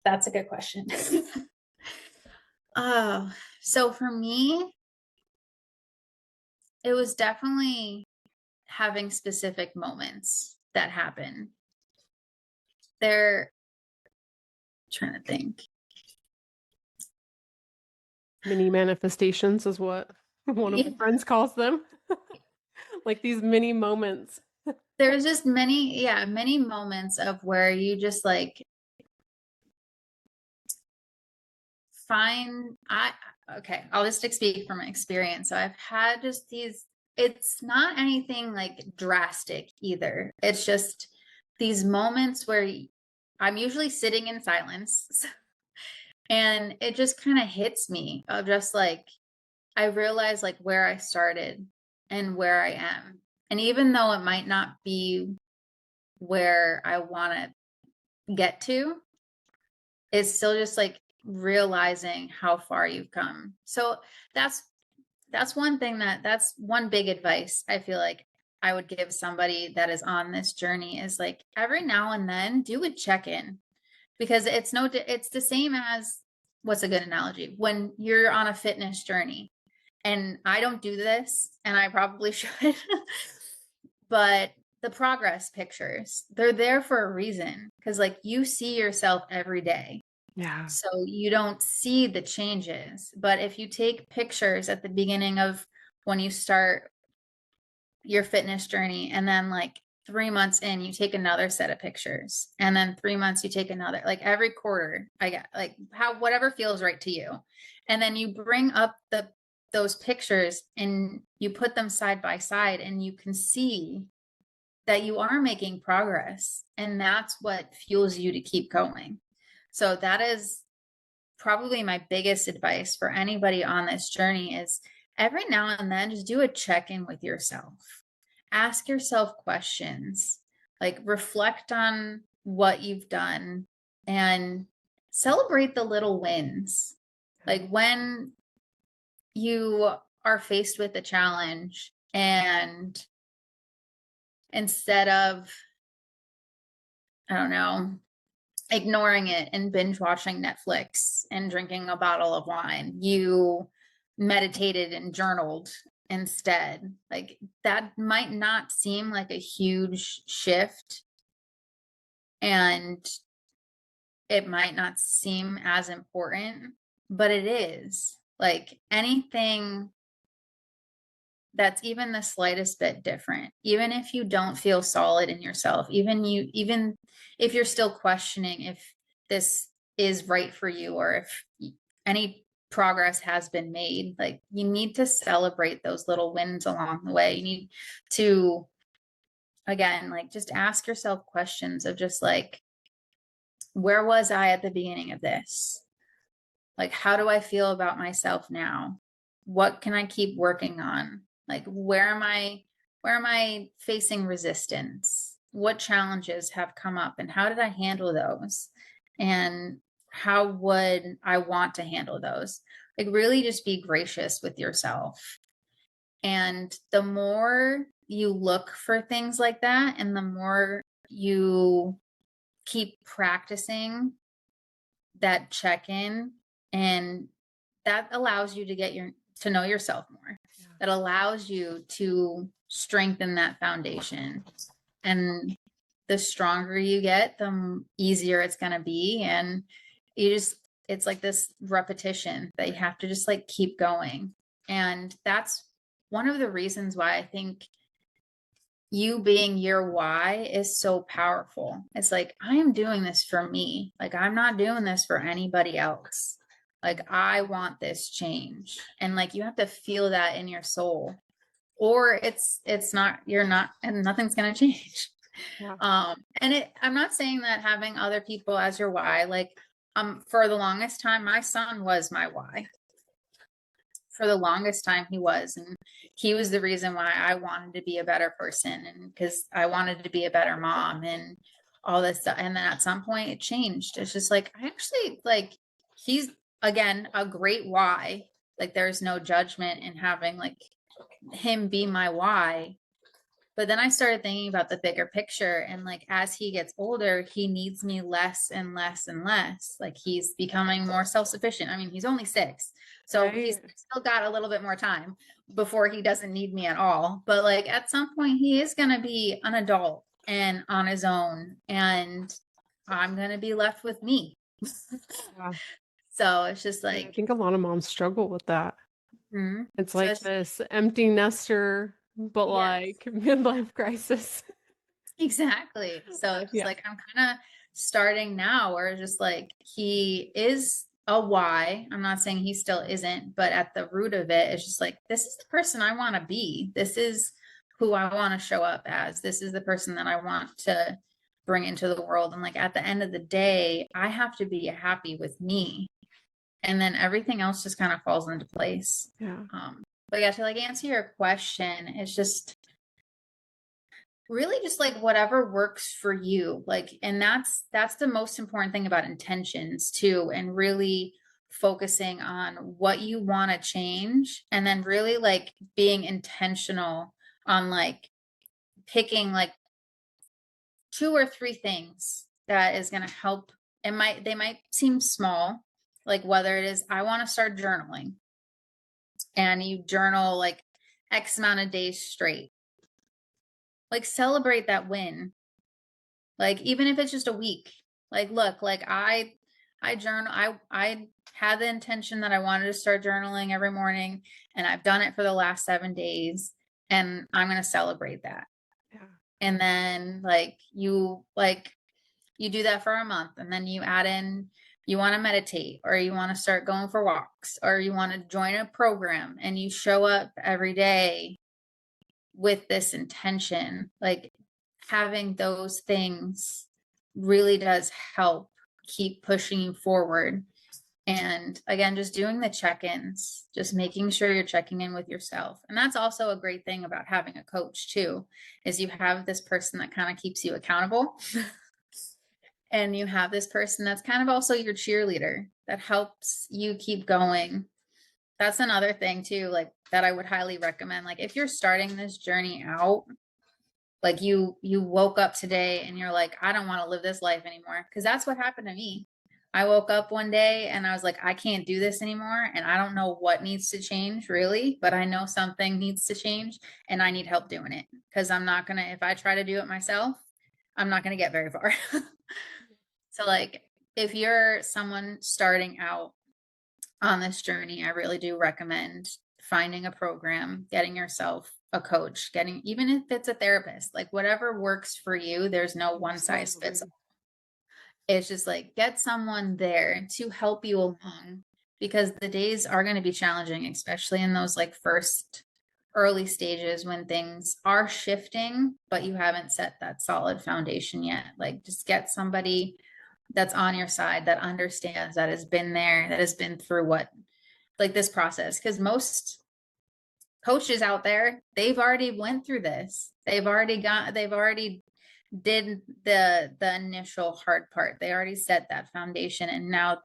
That's a good question. So for me, it was definitely having specific moments that happen. They're trying to think. Mini manifestations is what one of my friends calls them. Like these mini moments. There's just many moments of where you just like I'll just speak from experience. So I've had just it's not anything like drastic either. It's just these moments where I'm usually sitting in silence and it just kind of hits me of just like, I realize like where I started and where I am. And even though it might not be where I want to get to, it's still just like realizing how far you've come. So that's that's one big advice I feel like I would give somebody that is on this journey is like every now and then do a check-in, because it's the same as, what's a good analogy, when you're on a fitness journey, and I don't do this and I probably should, but the progress pictures, they're there for a reason, because like you see yourself every day. Yeah. So you don't see the changes. But if you take pictures at the beginning of when you start your fitness journey, and then like 3 months in, you take another set of pictures, and then 3 months, you take another, like every quarter, I get like whatever feels right to you. And then you bring up those pictures and you put them side by side, and you can see that you are making progress. And that's what fuels you to keep going. So that is probably my biggest advice for anybody on this journey is every now and then just do a check-in with yourself. Ask yourself questions, like reflect on what you've done and celebrate the little wins. Like when you are faced with a challenge, and instead of, I don't know, ignoring it and binge watching Netflix and drinking a bottle of wine, you meditated and journaled instead. Like, that might not seem like a huge shift, and it might not seem as important, but it is. Like, anything that's even the slightest bit different, even if you don't feel solid in yourself, even if you're still questioning if this is right for you, or if any progress has been made, like, you need to celebrate those little wins along the way. You need to, again, like, just ask yourself questions of just like, where was I at the beginning of this? Like, how do I feel about myself now? What can I keep working on? Like, where am I facing resistance? What challenges have come up and how did I handle those? And how would I want to handle those? Like, really just be gracious with yourself. And the more you look for things like that, and the more you keep practicing that check-in, and that allows you to to know yourself more. Yeah. That allows you to strengthen that foundation. And the stronger you get, the easier it's going to be. And it's like this repetition that you have to just like keep going. And that's one of the reasons why I think you being your why is so powerful. It's like, I am doing this for me. Like, I'm not doing this for anybody else. Like, I want this change. And like, you have to feel that in your soul, or it's not, you're not, and nothing's going to change. Yeah. I'm not saying that having other people as your why, like, for the longest time, my son was my why. For the longest time he was, and he was the reason why I wanted to be a better person, and because I wanted to be a better mom and all this stuff. And then at some point it changed. It's just like, I actually like, he's, again, a great why. Like, there's no judgment in having like him be my why. But then I started thinking about the bigger picture, and like, as he gets older, he needs me less and less and less. Like, he's becoming more self-sufficient. I mean, he's only 6, so he's still got a little bit more time before he doesn't need me at all. But like, at some point he is going to be an adult and on his own, and I'm going to be left with me. Yeah. So it's just Yeah, I like, think a lot of moms struggle with that. It's so like it's, this empty nester, but yes. like midlife crisis. Exactly. So it's just Yeah. like, I'm kind of starting now where it's just like, he is a why. I'm not saying he still isn't, but at the root of it, it's just like, this is the person I want to be. This is who I want to show up as. This is the person that I want to bring into the world. And like, at the end of the day, I have to be happy with me. And then everything else just kind of falls into place. Yeah. But yeah, to like answer your question, it's just really just like whatever works for you. Like, and that's the most important thing about intentions too, and really focusing on what you want to change, and then really like being intentional on like picking like 2 or 3 things that is going to help. They might seem small, like whether it is, I want to start journaling, and you journal like X amount of days straight. Like, celebrate that win. Like, even if it's just a week, like, look, like, I journal, I had the intention that I wanted to start journaling every morning, and I've done it for the last 7 days, and I'm going to celebrate that. Yeah. And then you do that for a month, and then you add in, you want to meditate, or you want to start going for walks, or you want to join a program, and you show up every day with this intention. Like, having those things really does help keep pushing you forward. And again, just doing the check-ins, just making sure you're checking in with yourself. And that's also a great thing about having a coach too, is you have this person that kind of keeps you accountable. And you have this person that's kind of also your cheerleader that helps you keep going. That's another thing too, like that I would highly recommend. Like if you're starting this journey out, like you woke up today and you're like, I don't want to live this life anymore. Because that's what happened to me. I woke up one day and I was like, I can't do this anymore. And I don't know what needs to change really, but I know something needs to change and I need help doing it. Because I'm not gonna, if I try to do it myself, I'm not gonna get very far. So like if you're someone starting out on this journey, I really do recommend finding a program, getting yourself a coach, getting, even if it's a therapist, like whatever works for you, there's no one size fits all. Absolutely. It's just like get someone there to help you along because the days are going to be challenging, especially in those like first early stages when things are shifting, but you haven't set that solid foundation yet. Like just get somebody that's on your side that understands, that has been there, that has been through what like this process, because most coaches out there, they've already went through this, they've already did the initial hard part, they already set that foundation, and now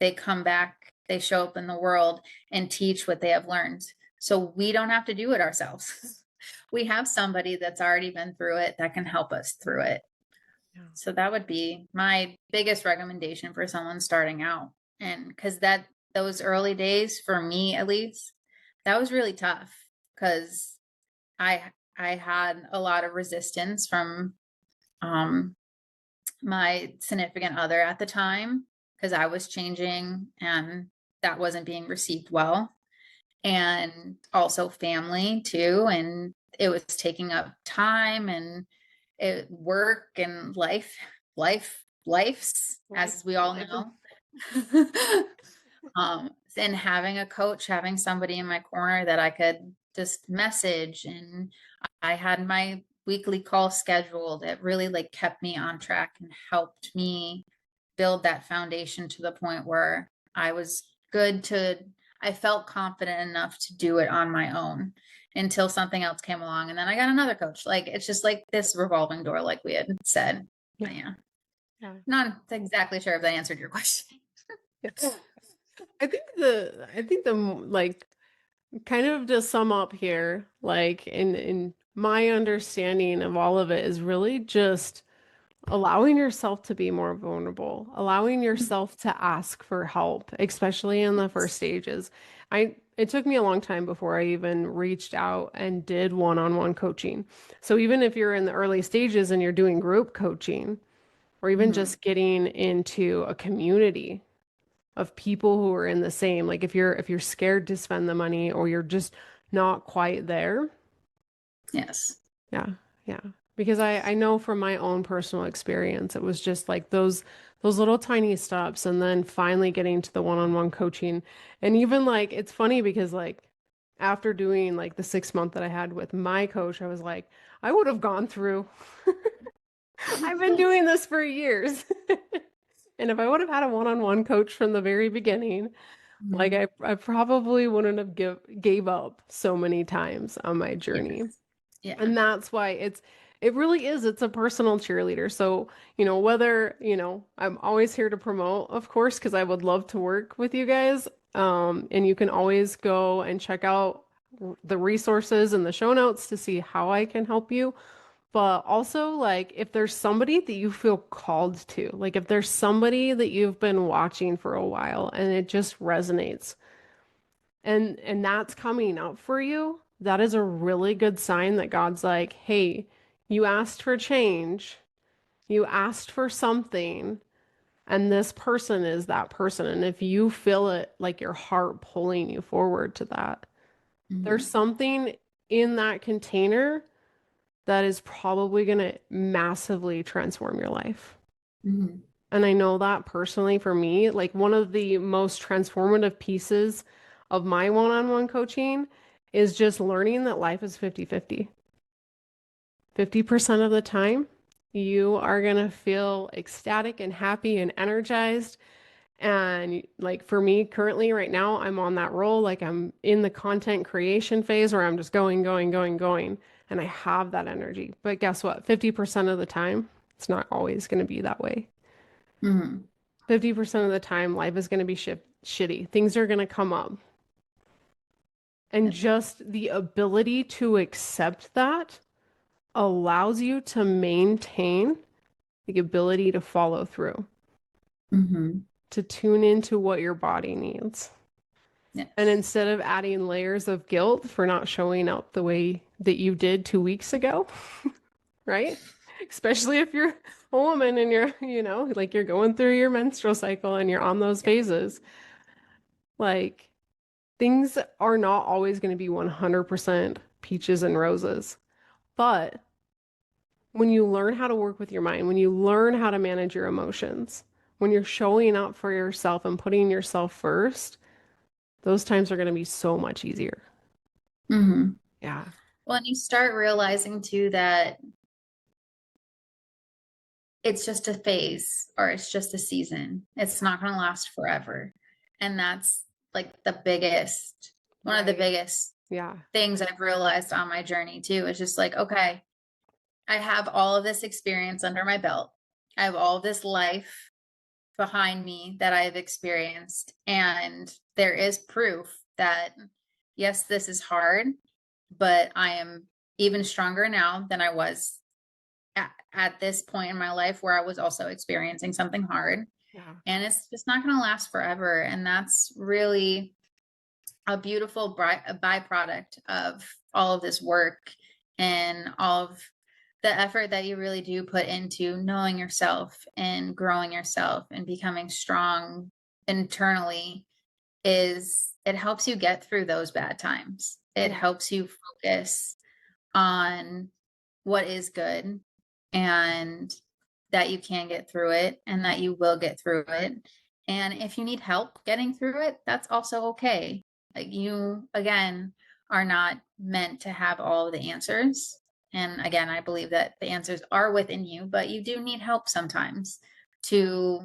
they come back, they show up in the world and teach what they have learned, so we don't have to do it ourselves. We have somebody that's already been through it that can help us through it. Yeah. So that would be my biggest recommendation for someone starting out. And because that, those early days, for me at least, that was really tough because I I had a lot of resistance from um my significant other at the time because I was changing and that wasn't being received well. And also family too. And it was taking up time and work and life's, Life, as we all life is, know. And having a coach, having somebody in my corner that I could just message, and I had my weekly call scheduled. It really like kept me on track and helped me build that foundation to the point where I was good to, I felt confident enough to do it on my own until something else came along. And then I got another coach. Like it's just like this revolving door, like we had said. yeah, But yeah, yeah, not exactly sure if that answered your question. yeah. I think the like kind of to sum up here, like in my understanding of all of it is really just allowing yourself to be more vulnerable, allowing yourself to ask for help, especially in the first stages. It took me a long time before I even reached out and did one-on-one coaching. So even if you're in the early stages and you're doing group coaching, or even Mhm. just getting into a community of people who are in the same, like if you're scared to spend the money or you're just not quite there. Yes. Yeah, yeah. Because I know from my own personal experience, it was just like those little tiny steps and then finally getting to the one-on-one coaching. And even like it's funny because like after doing like the 6 month that I had with my coach, I was like, I would have gone through. I've been doing this for years. And if I would have had a one-on-one coach from the very beginning, like Mhm. I probably wouldn't have gave up so many times on my journey. Yes. Yeah. And that's why it really is, it's a personal cheerleader. So, whether, I'm always here to promote, of course, because I would love to work with you guys. And you can always go and check out the resources in the show notes to see how I can help you. But also, like, if there's somebody that you feel called to, like if there's somebody that you've been watching for a while and it just resonates, and that's coming up for you, that is a really good sign that God's like, hey, you asked for change, you asked for something, and this person is that person. And if you feel it like your heart pulling you forward to that, there's Mhm. something in that container that is probably going to massively transform your life. Mhm. And I know that personally for me, like one of the most transformative pieces of my one-on-one coaching is just learning that life is 50-50. 50% of the time, you are going to feel ecstatic and happy and energized. And like for me, currently, right now, I'm on that roll. Like I'm in the content creation phase where I'm just going, going, going, going. And I have that energy. But guess what? 50% of the time, it's not always going to be that way. Mhm. 50% of the time, life is going to be shitty. Things are going to come up. And just the ability to accept that allows you to maintain the ability to follow through, Mm-hmm. to tune into what your body needs. And Yes. instead of adding layers of guilt for not showing up the way that you did 2 weeks ago, right? Especially if you're a woman and you're, like you're going through your menstrual cycle and you're on those phases, like things are not always going to be 100% peaches and roses. But when you learn how to work with your mind, when you learn how to manage your emotions, when you're showing up for yourself and putting yourself first, those times are going to be so much easier. Mm-hmm. Yeah. Well, and you start realizing too that it's just a phase or it's just a season. It's not going to last forever. And that's like one of the Right. biggest Yeah. things I've realized on my journey too. Is just like, okay, I have all of this experience under my belt. I have all this life behind me that I've experienced. And there is proof that, yes, this is hard, but I am even stronger now than I was at this point in my life where I was also experiencing something hard. Yeah. And it's just not going to last forever. And that's really a beautiful byproduct of all of this work and all of the effort that you really do put into knowing yourself and growing yourself and becoming strong internally. Is it helps you get through those bad times. It Yeah. helps you focus on what is good and that you can get through it and that you will get through it. And if you need help getting through it, that's also okay. Like you, again, are not meant to have all of the answers. And again, I believe that the answers are within you, but you do need help sometimes to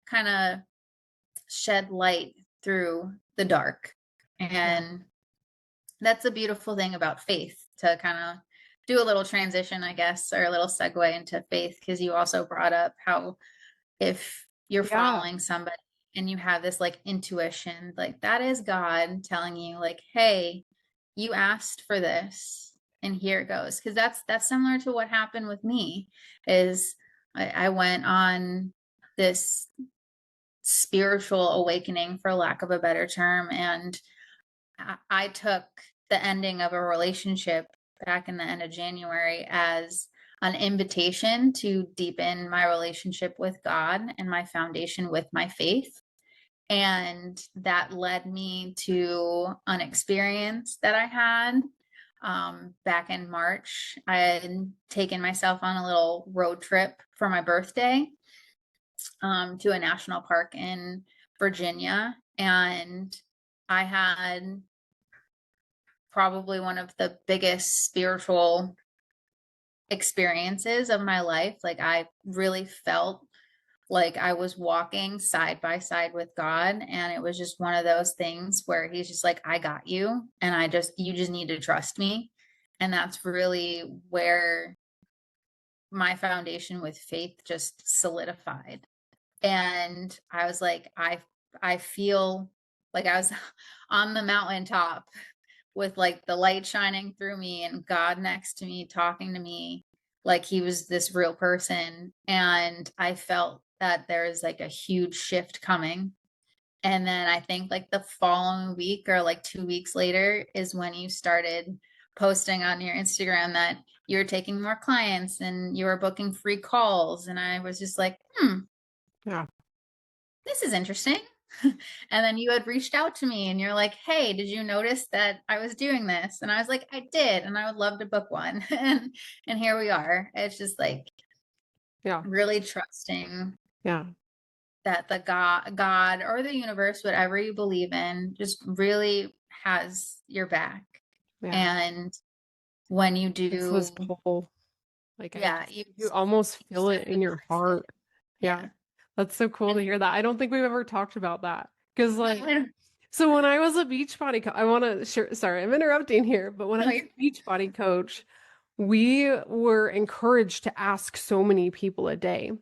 kind of shed light through the dark. Yeah. And that's the beautiful thing about faith, to kind of do a little transition, I guess, or a little segue into faith, because you also brought up how if you're Yeah. following somebody and you have this like intuition, like that is God telling you, like, hey, you asked for this and here it goes. Because that's similar to what happened with me. Is I went on this spiritual awakening, for lack of a better term, and I took the ending of a relationship back in the end of January as an invitation to deepen my relationship with God and my foundation with my faith. And that led me to an experience that I had back in March. I had taken myself on a little road trip for my birthday to a national park in Virginia. And I had probably one of the biggest spiritual experiences of my life. Like I really felt like I was walking side by side with God. And it was just one of those things where he's just like, I got you. And you just need to trust me. And that's really where my foundation with faith just solidified. And I was like, I feel like I was on the mountaintop with like the light shining through me and God next to me talking to me like he was this real person. And I felt that there's like a huge shift coming. And then I think like the following week or like 2 weeks later is when you started posting on your Instagram that you were taking more clients and you were booking free calls. And I was just like, Yeah. this is interesting. And then you had reached out to me and you're like, hey, did you notice that I was doing this? And I was like, I did. And I would love to book one. And here we are. It's just like Yeah. really trusting Yeah. that the God or the universe, whatever you believe in, just really has your back. Yeah. And when you It's this do, pull. Like yeah, you almost you feel start it to in your trust it. heart. Yeah. Yeah. That's so cool to And hear that. I don't think we've ever talked about that. Because like, I don't so when I was a beach body coach, I want to share, sorry, I'm interrupting here, but when I know. was a beach body coach, we were encouraged to ask so many people a day.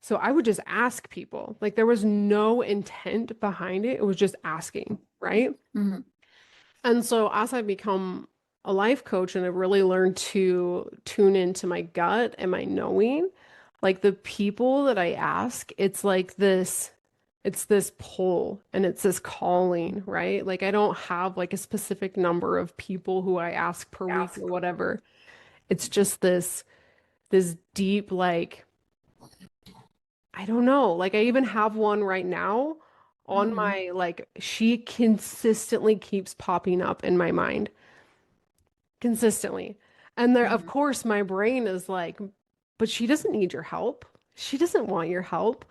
So I would just ask people. Like there was no intent behind it. It was just asking, right? Mhm. And so as I become a life coach and I really learned to tune into my gut and my knowing, like the people that I ask, it's this pull and it's this calling, right? Like I don't have like a specific number of people who I ask per week or whatever. It's just this deep like I don't know. Like I even have one right now on Mm-hmm. my like she consistently keeps popping up in my mind consistently. And there of Mm-hmm. course my brain is like, but she doesn't need your help. She doesn't want your help.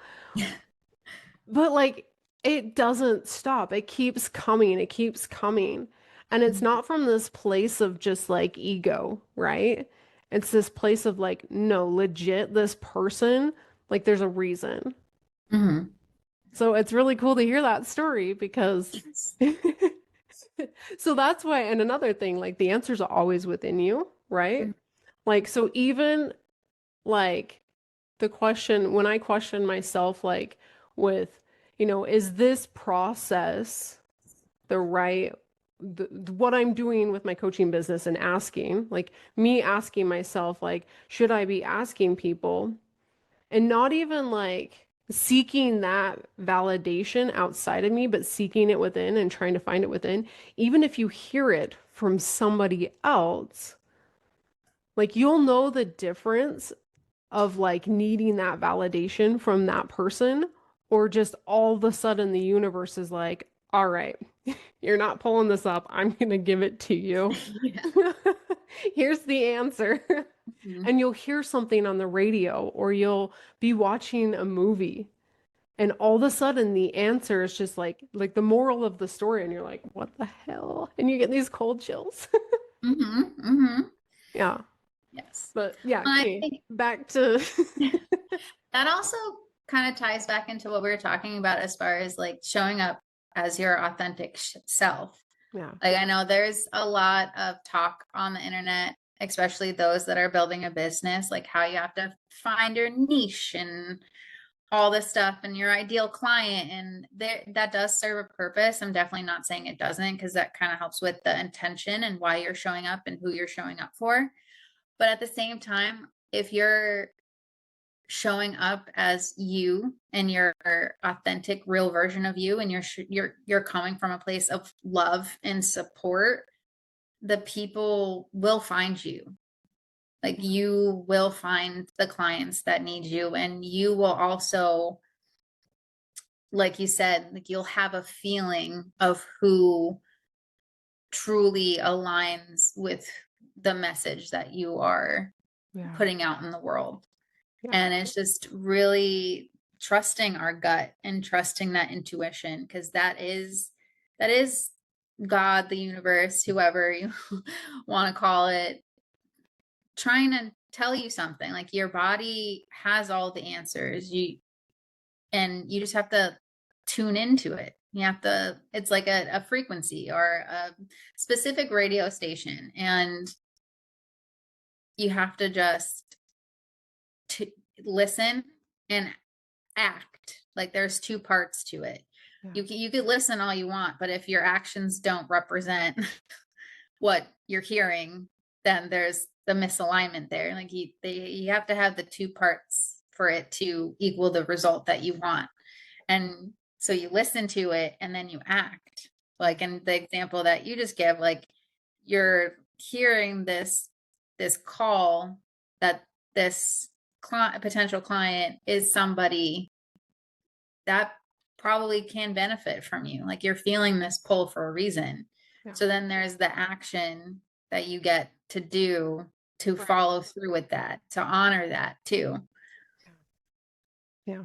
But like it doesn't stop. It keeps coming. It keeps coming. And it's not from this place of just like ego, right? It's this place of like, no, legit, this person, like there's a reason. Mm-hmm. So it's really cool to hear that story because Yes. so that's why, and another thing, like the answers are always within you, right? Mhm. Like, so even like the question, when I question myself, like with, is this process the right, what I'm doing with my coaching business and asking, like me asking myself, like, should I be asking people? And not even like seeking that validation outside of me, but seeking it within and trying to find it within. Even if you hear it from somebody else, like you'll know the difference of like needing that validation from that person, or just all of a sudden the universe is like, all right, you're not pulling this up. I'm gonna give it to you. Yeah. Here's the answer. Mhm. And you'll hear something on the radio or you'll be watching a movie and all of a sudden the answer is just like the moral of the story and you're like, what the hell? And you get these cold chills. Mhm. Mhm. Yeah. Yes. But yeah, I okay. think Back to that also kind of ties back into what we were talking about as far as like showing up as your authentic self. yeah. Like I know there's a lot of talk on the internet, especially those that are building a business, like how you have to find your niche and all this stuff and your ideal client, and there that does serve a purpose. I'm definitely not saying it doesn't, because that kind of helps with the intention and why you're showing up and who you're showing up for. But at the same time, if you're showing up as you and your authentic real version of you, and you're coming from a place of love and support, the people will find you. Like you will find the clients that need you, and you will also, like you said, like you'll have a feeling of who truly aligns with the message that you are Yeah. putting out in the world. Yeah. And it's just really trusting our gut and trusting that intuition, because that is God, the universe, whoever you want to call it, trying to tell you something. Like your body has all the answers. You just have to tune into it. You have to, it's like a frequency or a specific radio station, and you have to just to listen and act. Like there's two parts to it. Yeah. You could listen all you want, but if your actions don't represent what you're hearing, then there's the misalignment there. Like you have to have the two parts for it to equal the result that you want. And so you listen to it and then you act. Like in the example that you just give, like you're hearing this call that this potential client is somebody that probably can benefit from you. Like you're feeling this pull for a reason. Yeah. So then there's the action that you get to do to Right. follow through with that, to honor that too. Yeah.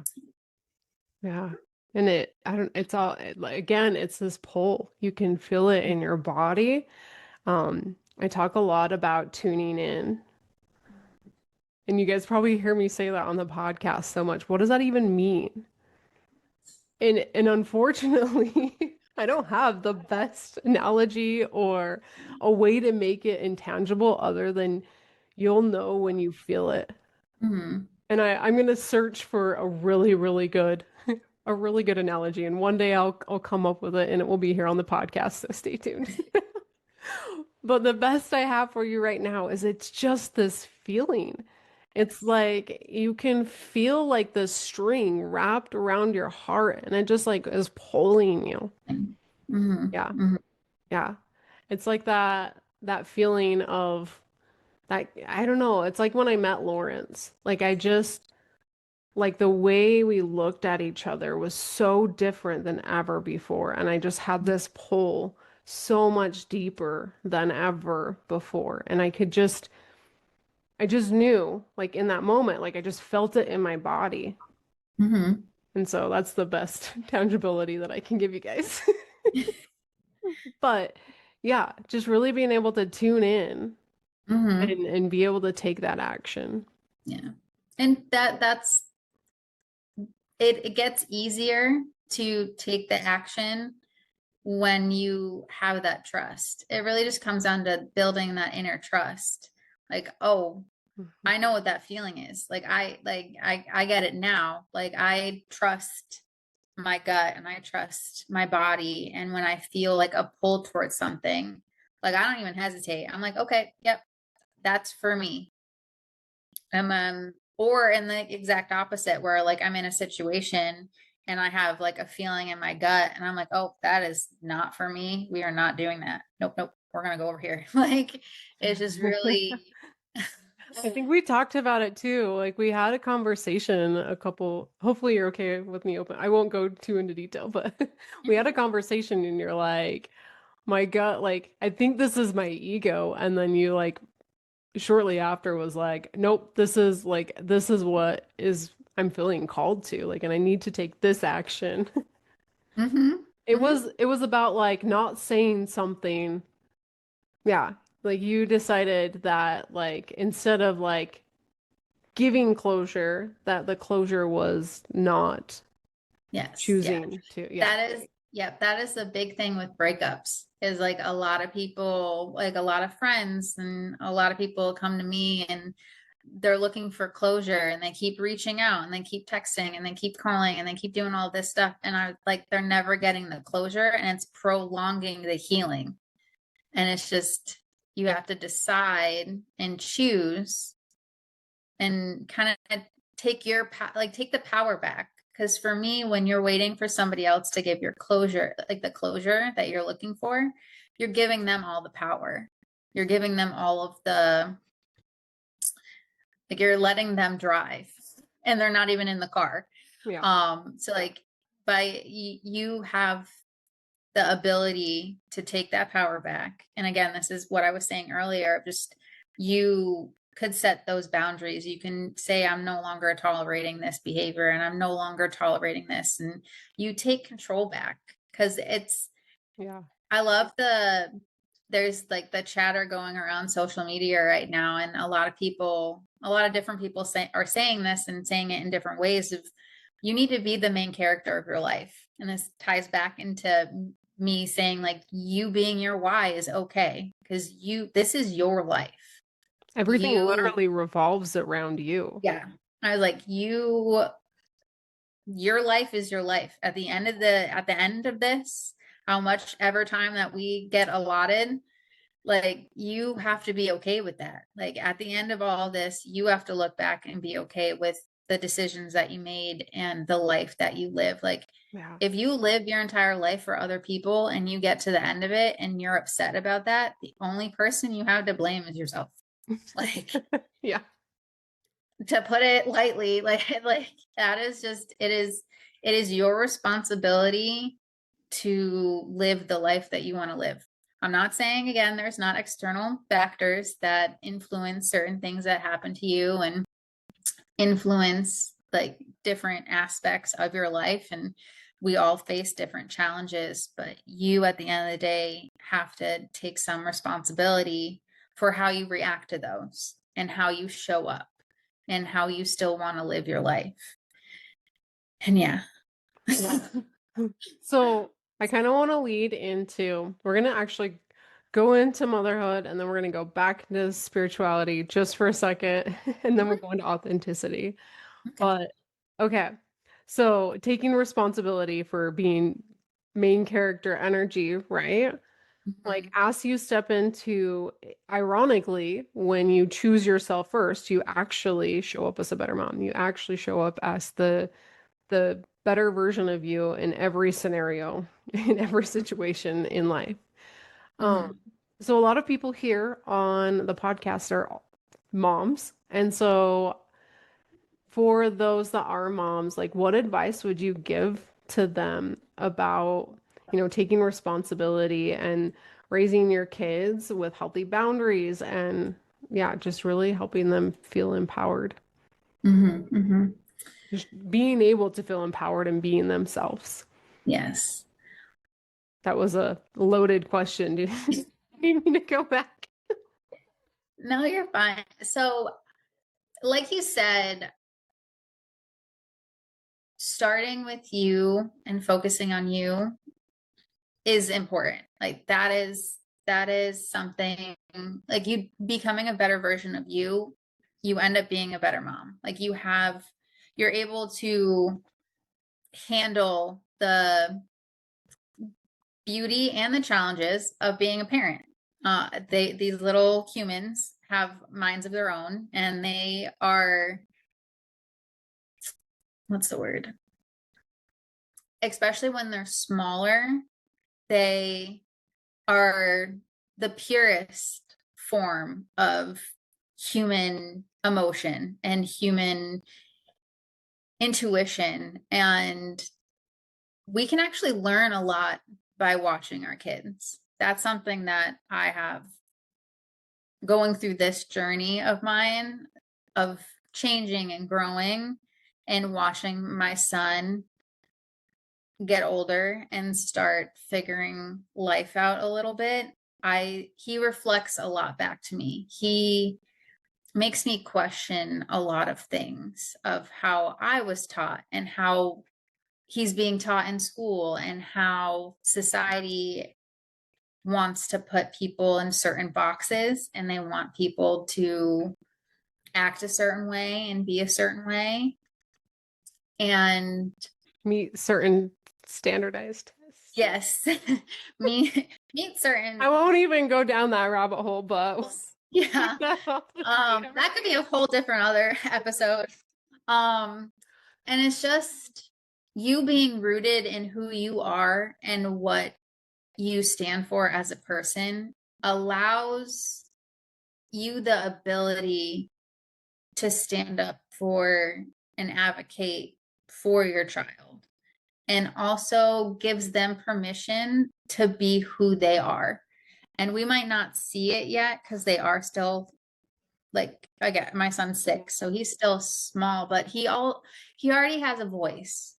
Yeah. And I don't, it's all, like, again, it's this pull. You can feel it in your body. I talk a lot about tuning in, and you guys probably hear me say that on the podcast so much. What does that even mean? And unfortunately, I don't have the best analogy or a way to make it intangible other than you'll know when you feel it. Mhm. And I'm gonna search for a really, really good, a really good analogy. And one day I'll come up with it and it will be here on the podcast, so stay tuned. But the best I have for you right now is it's just this feeling. It's Yes. like you can feel like the string wrapped around your heart and it just like is pulling you. Mm-hmm. Yeah. Mm-hmm. Yeah. It's like that feeling of that I don't know, it's like when I met Lawrence. Like I just like the way we looked at each other was so different than ever before. And I just had this pull so much deeper than ever before. And I just knew, like in that moment, like I just felt it in my body. Mm-hmm. And so that's the best tangibility that I can give you guys. But yeah, just really being able to tune in Mm-hmm. and be able to take that action. Yeah. And that's it, it gets easier to take the action when you have that trust. It really just comes down to building that inner trust. Like, oh, Mhm. I know what that feeling is. I get it now. Like I trust my gut and I trust my body. And when I feel like a pull towards something, like I don't even hesitate. I'm like, okay, yep, that's for me. Or in the exact opposite, where like I'm in a situation and I have like a feeling in my gut and I'm like, oh, that is not for me. We are not doing that. Nope, nope. We're gonna go over here. Like it's just really I think we talked about it too. Like we had a conversation a couple, hopefully you're okay with me open. I won't go too into detail, but we had a conversation and you're like, my gut, like, I think this is my ego. And then you like shortly after was like, nope, this is what is I'm feeling called to. Like, and I need to take this action. hmm hmm It was about like not saying something. Yeah. Like you decided that like instead of like giving closure, that the closure was not Yes, yeah. choosing to. Yeah. That is, yep, that is the big thing with breakups is like a lot of people, like a lot of friends and a lot of people come to me and they're looking for closure and they keep reaching out and they keep texting and they keep calling and they keep doing all this stuff. And I like, they're never getting the closure and it's prolonging the healing. And it's just, you have to decide and choose and kind of take like take the power back. Because for me, when you're waiting for somebody else to give your closure, like the closure that you're looking for, you're giving them all the power. You're giving them all of the, like you're letting them drive and they're not even in the car. Yeah. So like you have the ability to take that power back. And again, this is what I was saying earlier, just you could set those boundaries. You can say, I'm no longer tolerating this behavior and I'm no longer tolerating this. And you take control back because Yeah. I love there's like the chatter going around social media right now. And a lot of different people are saying this and saying it in different ways of you need to be the main character of your life. And this ties back into me saying like you being your why is okay because this is your life. Everything You, literally revolves around you. yeah. I was like, your life is your life. At the end of this, how much ever time that we get allotted, like you have to be okay with that. Like at the end of all this, you have to look back and be okay with the decisions that you made and the life that you live. Like Yeah. if you live your entire life for other people and you get to the end of it and you're upset about that, the only person you have to blame is yourself. Like Yeah. to put it lightly, like that is just it is your responsibility to live the life that you want to live. I'm not saying again there's not external factors that influence certain things that happen to you and influence like different aspects of your life and we all face different challenges, but you at the end of the day have to take some responsibility for how you react to those and how you show up and how you still want to live your life. And yeah. Yeah. So I kind of want to lead into, we're going to actually go into motherhood and then we're going to go back into spirituality just for a second and then we'll go into authenticity. Okay. But okay. So taking responsibility for being main character energy, right? Like Mhm. as you step into, ironically, when you choose yourself first, you actually show up as a better mom. You actually show up as the better version of you in every scenario, in every situation in life. Um, Mhm. so a lot of people here on the podcast are moms. And so for those that are moms, like what advice would you give to them about, taking responsibility and raising your kids with healthy boundaries and yeah, just really helping them feel empowered. Mhm. Mhm. Just being able to feel empowered and being themselves. Yes. That was a loaded question. Do you need me to go back? No, you're fine. So, like you said, starting with you and focusing on you is important. Like that is something, like you becoming a better version of you, you end up being a better mom. Like you're able to handle the beauty and the challenges of being a parent. These little humans have minds of their own, and they are, what's the word? Especially when they're smaller, they are the purest form of human emotion and human intuition. And we can actually learn a lot by watching our kids. That's something that I have going through this journey of mine of changing and growing and watching my son get older and start figuring life out a little bit. He reflects a lot back to me. He makes me question a lot of things of how I was taught and how he's being taught in school and how society wants to put people in certain boxes and they want people to act a certain way and be a certain way. And Meet certain standardized tests. yes, meet I certain, won't even go down that rabbit hole, but yeah. I'll just wait over That could be a whole different other episode. Um, and it's just you being rooted in who you are and what you stand for as a person allows you the ability to stand up for and advocate for your child, and also gives them permission to be who they are. And we might not see it yet because they are still, like, again, my son's 6, so he's still small, but he already has a voice.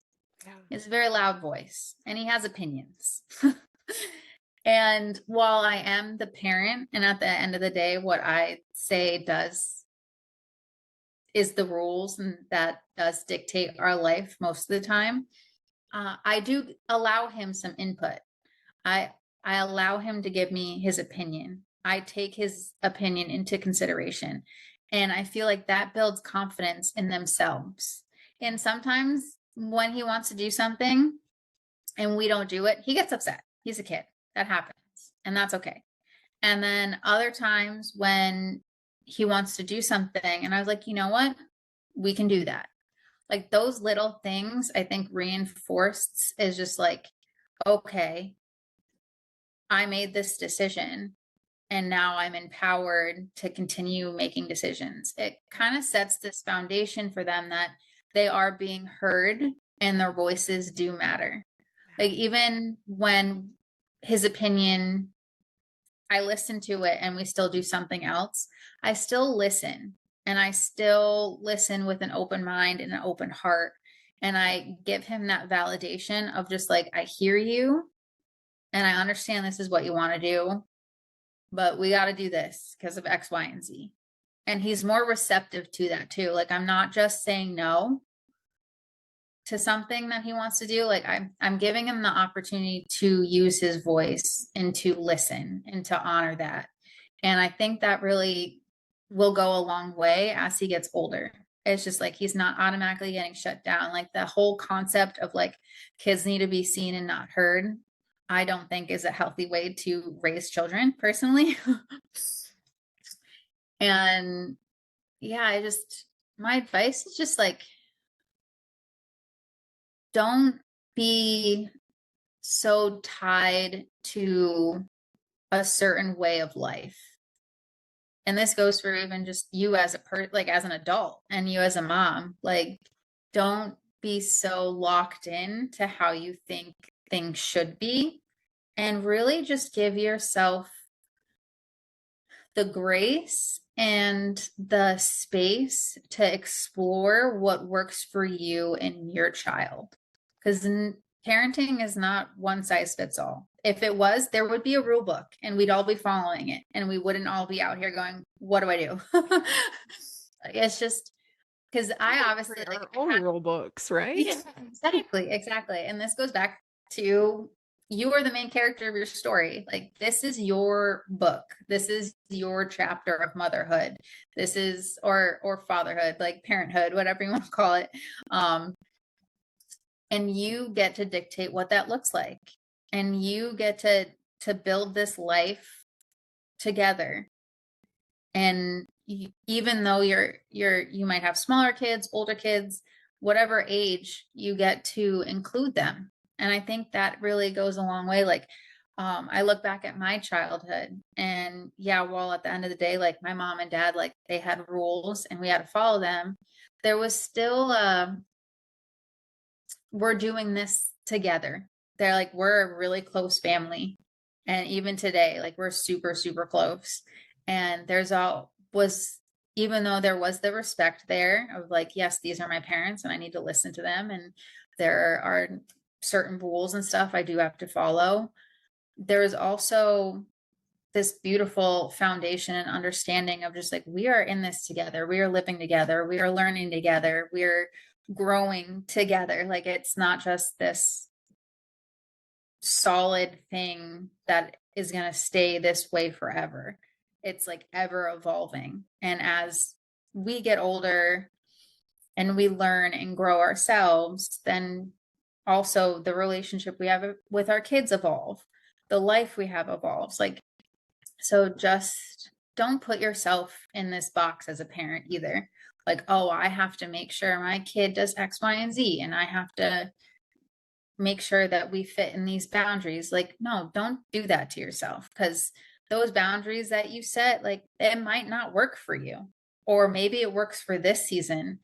Yeah. It's a very loud voice, and he has opinions. And while I am the parent, and at the end of the day, what I say does is the rules, and that does dictate our life most of the time. I do allow him some input. I I allow him to give me his opinion. I take his opinion into consideration. And I feel like that builds confidence in themselves. And sometimes when he wants to do something and we don't do it, he gets upset. He's a kid. That happens. And that's okay. And then other times when he wants to do something and I was like, you know what? We can do that. Like those little things, I think reinforced is just like, okay, I made this decision and now I'm empowered to continue making decisions. It kind of sets this foundation for them that they are being heard and their voices do matter. Like even when his opinion, I listen to it and we still do something else, I still listen, and I still listen with an open mind and an open heart. And I give him that validation of just like, I hear you and I understand this is what you want to do, but we got to do this because of X, Y, and Z. And he's more receptive to that too. Like I'm not just saying no to something that he wants to do. Like I'm giving him the opportunity to use his voice and to listen and to honor that. And I think that really will go a long way as he gets older. It's just like he's not automatically getting shut down. Like the whole concept of like kids need to be seen and not heard. I don't think is a healthy way to raise children personally. And yeah, my advice is just like, don't be so tied to a certain way of life. And this goes for even just you as like as an adult and you as a mom. Like, don't be so locked in to how you think things should be, and really just give yourself the grace and the space to explore what works for you and your child. Because parenting is not one size fits all. If it was, there would be a rule book and we'd all be following it and we wouldn't all be out here going, what do I do? Like, it's just because I obviously Create like our own rule books, right? yeah, exactly. And this goes back to you are the main character of your story. Like, this is your book. This is your chapter of motherhood. This is or fatherhood, like parenthood, whatever you want to call it. Um, and you get to dictate what that looks like. And you get to build this life together. And even though you might have smaller kids, older kids, whatever age, you get to include them. And I think that really goes a long way. Like, I look back at my childhood, and yeah, while at the end of the day, like my mom and dad, like they had rules and we had to follow them, there was still we're doing this together. They're like, we're a really close family. And even today, like we're super, super close. And even though there was the respect there of like, yes, these are my parents and I need to listen to them. And there are certain rules and stuff I do have to follow. There is also this beautiful foundation and understanding of just like, we are in this together. We are living together. We are learning together. We're growing together. Like, it's not just this solid thing that is going to stay this way forever. It's like ever evolving. And as we get older and we learn and grow ourselves, then also the relationship we have with our kids evolve. The life we have evolves. Like, so just don't put yourself in this box as a parent either. Like, oh, I have to make sure my kid does X, Y, and Z, and I have to make sure that we fit in these boundaries. Like, no, don't do that to yourself, because those boundaries that you set, like, it might not work for you. Or maybe it works for this season,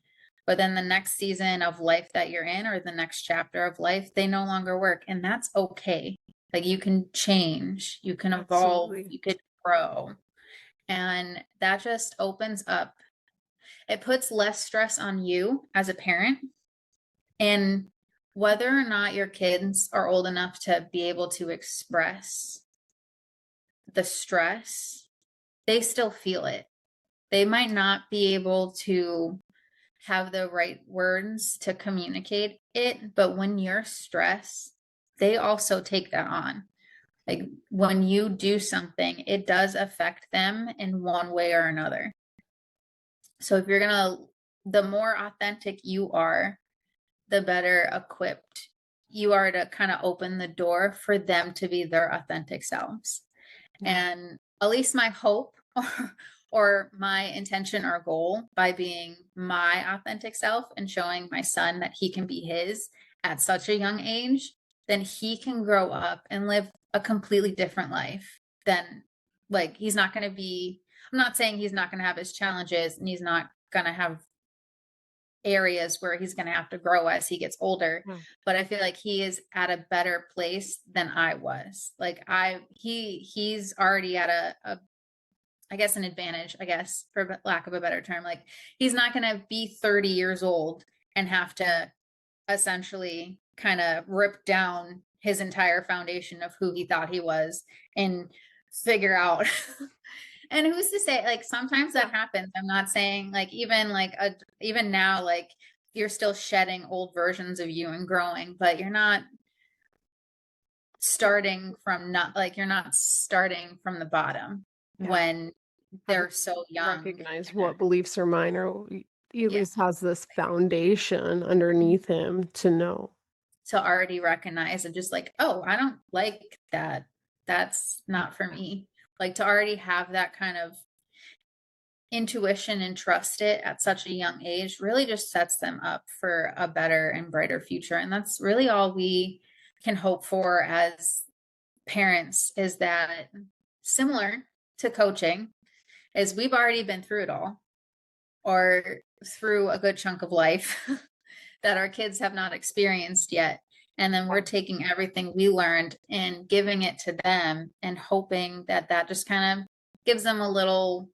but then the next season of life that you're in, or the next chapter of life, they no longer work. And that's okay. Like, you can change, you can evolve, Absolutely. you could grow. And that just opens up, it puts less stress on you as a parent. And whether or not your kids are old enough to be able to express the stress, they still feel it. They might not be able to have the right words to communicate it, but when you're stressed, they also take that on. Like, when you do something, it does affect them in one way or another. So if you're gonna, the more authentic you are, the better equipped you are to kind of open the door for them to be their authentic selves. Yeah. And at least my hope or my intention or goal by being my authentic self and showing my son that he can be his at such a young age, then he can grow up and live a completely different life than, like, he's not going to be, I'm not saying he's not going to have his challenges and he's not going to have areas where he's going to have to grow as he gets older, Yeah. but I feel like he is at a better place than I was. Like, he's already at a I guess an advantage, I guess, for lack of a better term. Like, he's not going to be 30 years old and have to essentially kind of rip down his entire foundation of who he thought he was and figure out. And who's to say, like, sometimes that happens. I'm not saying like, even now, like, you're still shedding old versions of you and growing, but you're not you're not starting from the bottom Yeah. when Having they're so young. recognize what beliefs are mine, or he at Yeah. least has this foundation underneath him to know. to already recognize and just like, oh, I don't like that. That's not for me. Like to already have that kind of intuition and trust it at such a young age really just sets them up for a better and brighter future. And that's really all we can hope for as parents, is that, similar to coaching, is we've already been through it all, or through a good chunk of life that our kids have not experienced yet. And then we're taking everything we learned and giving it to them and hoping that that just kind of gives them a little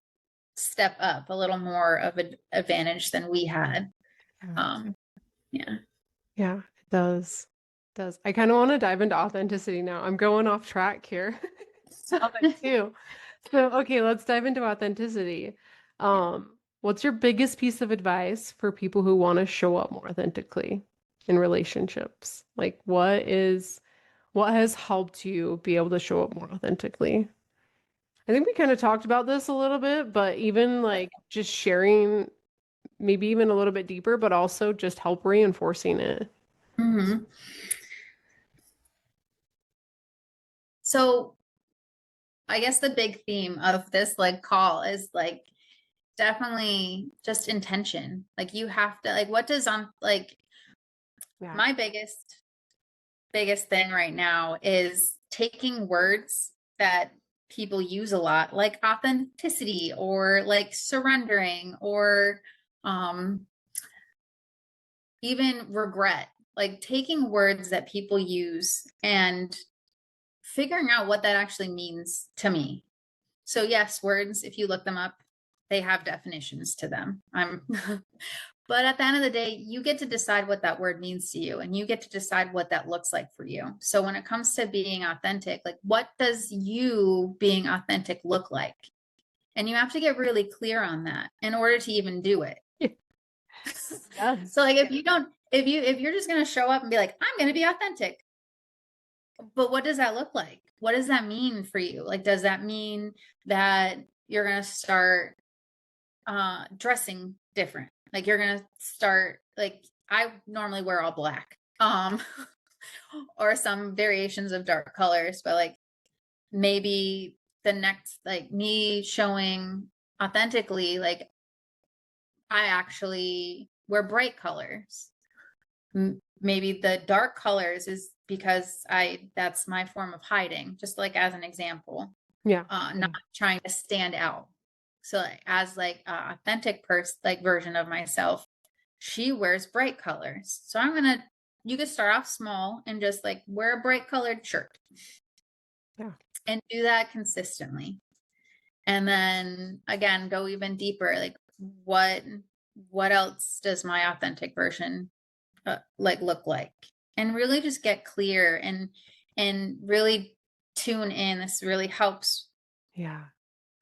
step up, a little more of an advantage than we had. Um, yeah. Yeah, it does. It does. I kind of want to dive into authenticity now. I'm going off track here. Saw that too. So, okay, let's dive into authenticity. What's your biggest piece of advice for people who want to show up more authentically in relationships? Like, what has helped you be able to show up more authentically? I think we kind of talked about this a little bit, but even like just sharing maybe even a little bit deeper, but also just help reinforcing it. Mm-hmm. So I guess the big theme of this like call is like definitely just intention. Like you have to, like, what does like Yeah. my biggest thing right now is taking words that people use a lot, like authenticity or like surrendering or um even regret, like taking words that people use and figuring out what that actually means to me. So yes, words, if you look them up, they have definitions to them. But at the end of the day, you get to decide what that word means to you, and you get to decide what that looks like for you. So when it comes to being authentic, like what does you being authentic look like? And you have to get really clear on that in order to even do it. Yes. So like if you don't, if you're just going to show up and be like, I'm going to be authentic, but what does that look like? What does that mean for you? Like, does that mean that you're going to start dressing different? Like you're going to start, like I normally wear all black, or some variations of dark colors, but like maybe the next, like me showing authentically, like I actually wear bright colors. Maybe the dark colors is because that's my form of hiding, just like as an example, Yeah. not trying to stand out. So like, as like authentic person, like version of myself, she wears bright colors. So you could start off small and just like wear a bright colored shirt. Yeah. And do that consistently. And then again, go even deeper. Like what else does my authentic version like look like? And really just get clear and really tune in. This really helps Yeah.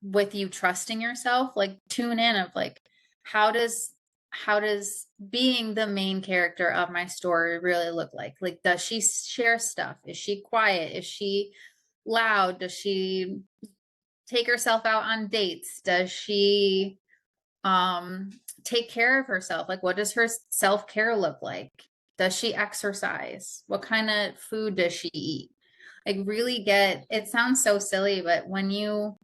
with you trusting yourself. Like tune in of like how does being the main character of my story really look like? Like does she share stuff? Is she quiet? Is she loud? Does she take herself out on dates? Does she take care of herself? Like what does her self-care look like? Does she exercise? What kind of food does she eat? Like really get, it sounds so silly, but when you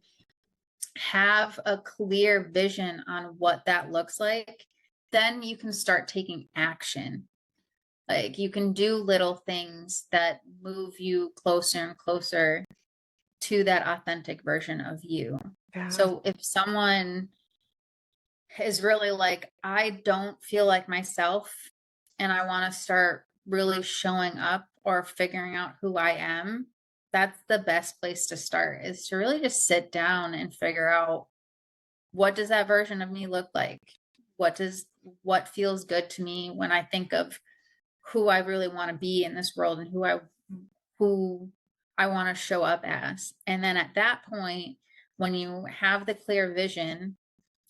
have a clear vision on what that looks like, then you can start taking action. Like you can do little things that move you closer and closer to that authentic version of you. Yeah. So if someone is really like, I don't feel like myself and I want to start really showing up or figuring out who I am, that's the best place to start, is to really just sit down and figure out, what does that version of me look like? What feels good to me when I think of who I really want to be in this world and who I want to show up as. And then at that point, when you have the clear vision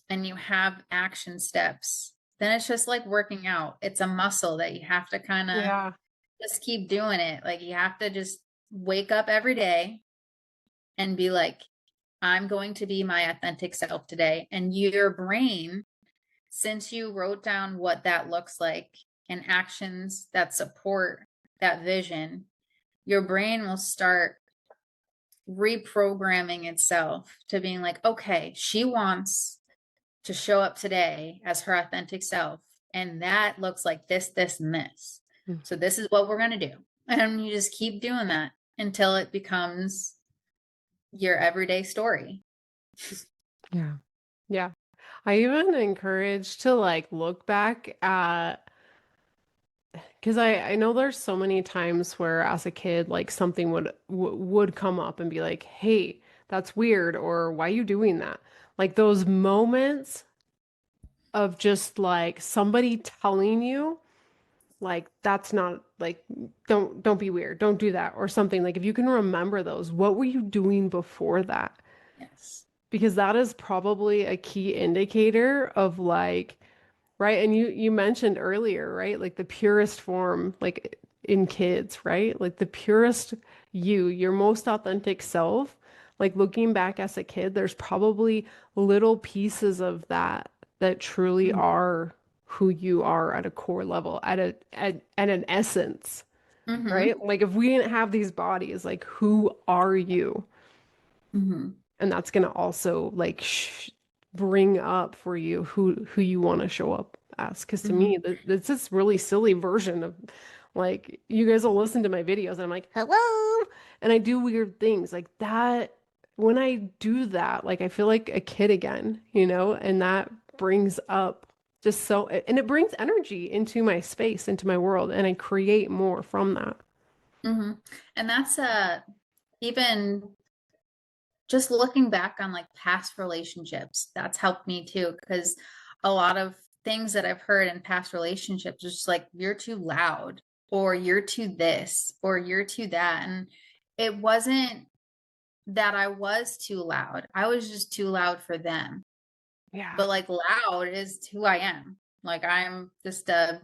and you have action steps, then it's just like working out. It's a muscle that you have to kind of Yeah. just keep doing it. Like you have to just wake up every day and be like, I'm going to be my authentic self today. And your brain, since you wrote down what that looks like and actions that support that vision, your brain will start reprogramming itself to being like, okay, she wants to show up today as her authentic self. And that looks like this, and this. Mm. So this is what we're going to do. And you just keep doing that until it becomes your everyday story. Yeah. Yeah. I even encourage to like look back at because I know there's so many times where as a kid like something would come up and be like, "Hey, that's weird," or "Why are you doing that?" Like those moments of just like somebody telling you like that's not like don't be weird, don't do that or something. Like if you can remember those, what were you doing before that? Yes. Because that is probably a key indicator of like, right? And you mentioned earlier, right? Like the purest form, like in kids, right? Like the purest you, your most authentic self. Like looking back as a kid, there's probably little pieces of that that truly are who you are at a core level, at an essence, Mm-hmm. right? Like if we didn't have these bodies, like who are you? Mm-hmm. And that's going to also like bring up for you who you want to show up as. Because to Mm-hmm. me, it's this really silly version of like you guys will listen to my videos and I'm like, hello, and I do weird things like that. When I do that, like I feel like a kid again, you know, and that brings up just so, and it brings energy into my space, into my world, and I create more from that. Mm-hmm. And that's even just looking back on like past relationships, that's helped me too. Because a lot of things that I've heard in past relationships is just like, you're too loud, or you're too this, or you're too that. And it wasn't that I was too loud. I was just too loud for them. Yeah. But like loud is who I am. Like I'm just a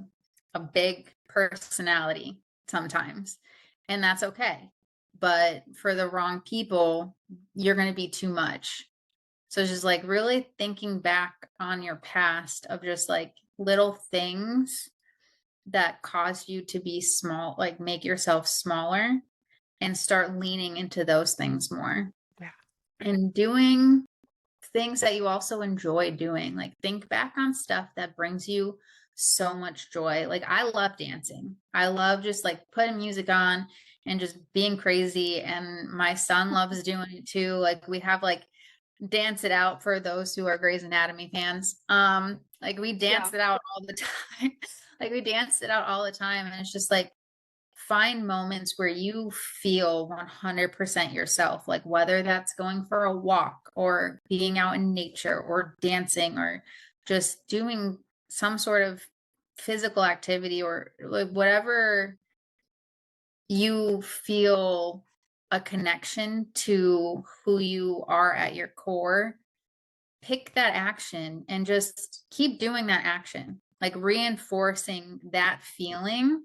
big personality sometimes. And that's okay. But for the wrong people, you're going to be too much. So it's just like really thinking back on your past of just like little things that caused you to be small, like make yourself smaller, and start leaning into those things more Yeah. and doing things that you also enjoy doing. Like think back on stuff that brings you so much joy. Like I love dancing. I love just like putting music on and just being crazy. And my son loves doing it too. Like we have like dance it out for those who are Grey's Anatomy fans. Like we Yeah. dance it out all the time. Like we dance it out all the time. And it's just like find moments where you feel 100% yourself, like whether that's going for a walk or being out in nature or dancing or just doing some sort of physical activity or like whatever you feel a connection to who you are at your core. Pick that action and just keep doing that action, like reinforcing that feeling,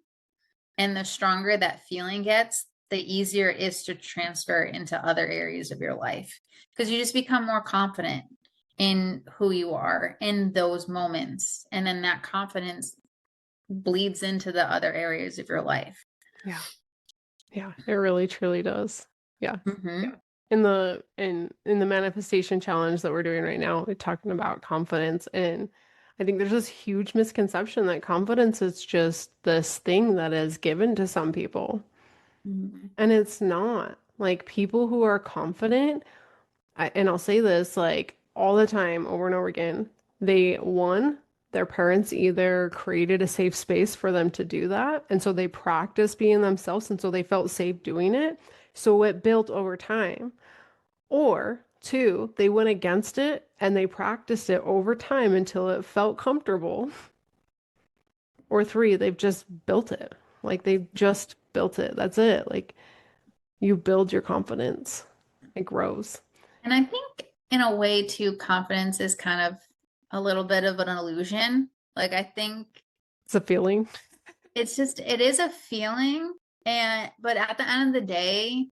and the stronger that feeling gets, the easier it is to transfer into other areas of your life because you just become more confident in who you are in those moments. And then that confidence bleeds into the other areas of your life. Yeah. Yeah, it really truly does. Yeah. Mm-hmm. In the manifestation challenge that we're doing right now, we're talking about confidence, and I think there's this huge misconception that confidence is just this thing that is given to some people, Mm-hmm. and it's not. Like people who are confident, and I'll say this like all the time over and over again, their parents either created a safe space for them to do that, and so they practiced being themselves, and so they felt safe doing it. So it built over time. Or two, they went against it and they practiced it over time until it felt comfortable. Or three, they've just built it. Like they've just built it. That's it. Like you build your confidence, it grows. And I think in a way too, confidence is kind of a little bit of an illusion. Like I think It's a feeling. it's just it is a feeling, and but at the end of the day,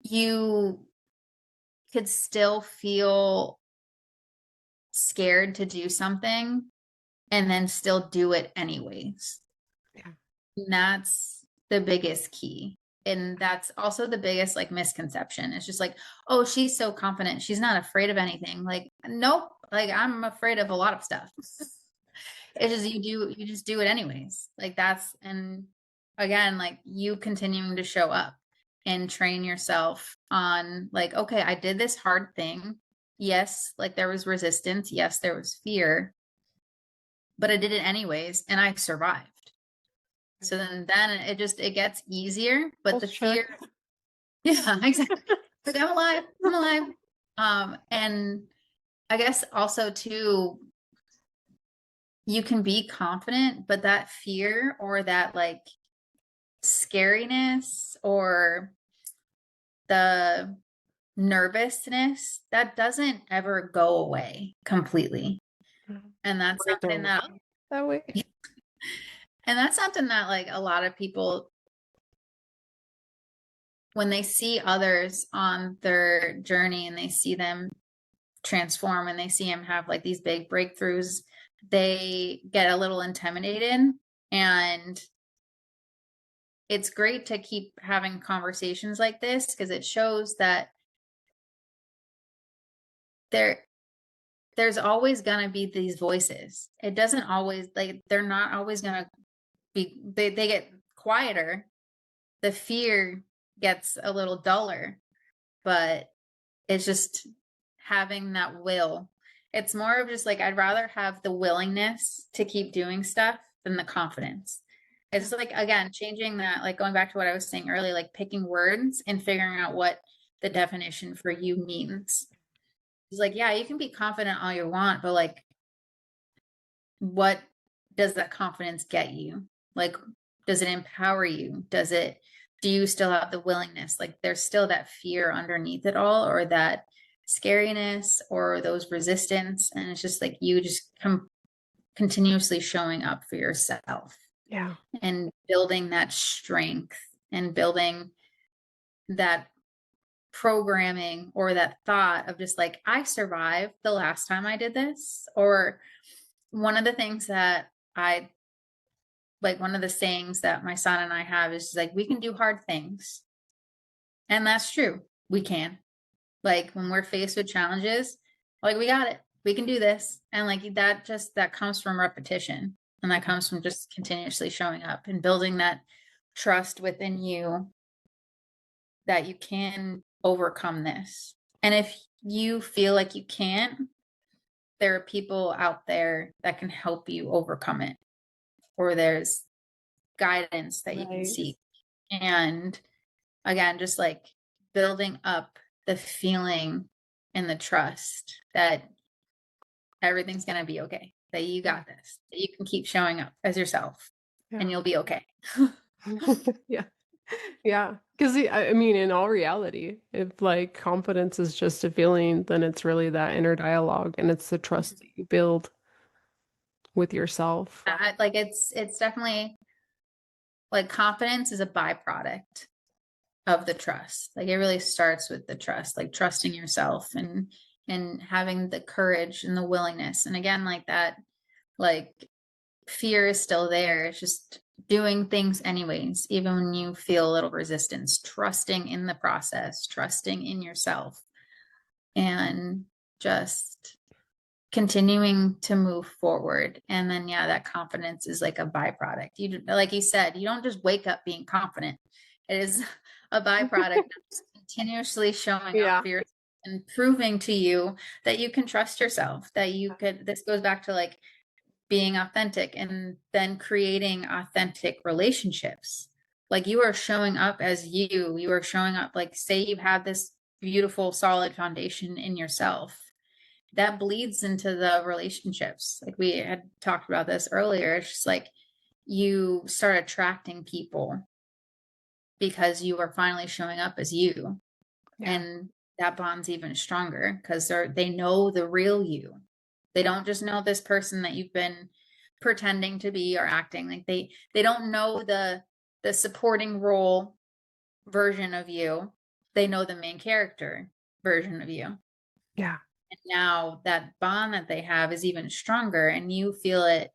you could still feel scared to do something and then still do it anyways. And that's the biggest key. And that's also the biggest like misconception. It's just like, oh, she's so confident. She's not afraid of anything. Like, nope. Like I'm afraid of a lot of stuff. It's just you just do it anyways. Like that's and again, like you continuing to show up and train yourself on like, okay, I did this hard thing. Yes, like there was resistance. Yes, there was fear, but I did it anyways and I survived. So then it gets easier, but the Pulse check. fear, yeah, exactly. Like I'm alive, I'm alive. And I guess also too, you can be confident, but that fear or that like scariness or the nervousness, that doesn't ever go away completely. And that's Or it something don't that, look that way. and that's something that like a lot of people, when they see others on their journey and they see them transform and they see them have like these big breakthroughs, they get a little intimidated. And it's great to keep having conversations like this because it shows that there there's always going to be these voices. It doesn't always like they're not always going to be they get quieter. The fear gets a little duller, but it's just having that will. It's more of just like I'd rather have the willingness to keep doing stuff than the confidence. It's like again changing that, like going back to what I was saying earlier, like picking words and figuring out what the definition for you means. It's like, yeah, you can be confident all you want, but like what does that confidence get you? Like, does it empower you? Do you still have the willingness? Like, there's still that fear underneath it all, or that scariness, or those resistance. And it's just like you just come continuously showing up for yourself Yeah. and building that strength and building that programming or that thought of just like, I survived the last time I did this. Or one of the things that I like, one of the sayings that my son and I have is like, we can do hard things. And that's true. We can. Like when we're faced with challenges, like we got it. We can do this. And like that comes from repetition. And that comes from just continuously showing up and building that trust within you that you can overcome this. And if you feel like you can't, there are people out there that can help you overcome it, or there's guidance that you can Right. seek. And again, just like building up the feeling and the trust that everything's going to be okay, that you got this, that you can keep showing up as yourself and Yeah. you'll be okay. Yeah. Yeah. Because I mean, in all reality, if like confidence is just a feeling, then it's really that inner dialogue and it's the trust that you build with yourself. Like it's definitely like confidence is a byproduct of the trust. Like it really starts with the trust, like trusting yourself and having the courage and the willingness. And again, like that, like fear is still there. It's just doing things anyways, even when you feel a little resistance, trusting in the process, trusting in yourself, and just continuing to move forward. And then, yeah, that confidence is like a byproduct. You, like you said, you don't just wake up being confident. It is a byproduct of continuously showing up Yeah. for yourself and proving to you that you can trust yourself, that you could, this goes back to like being authentic and then creating authentic relationships. Like you are showing up as you are showing up, like say you have this beautiful, solid foundation in yourself that bleeds into the relationships. Like we had talked about this earlier. It's just like you start attracting people because you are finally showing up as you. Yeah. And that bond's even stronger because they know the real you. They don't just know this person that you've been pretending to be or acting like they don't know the supporting role version of you. They know the main character version of you. Yeah. Now that bond that they have is even stronger and you feel it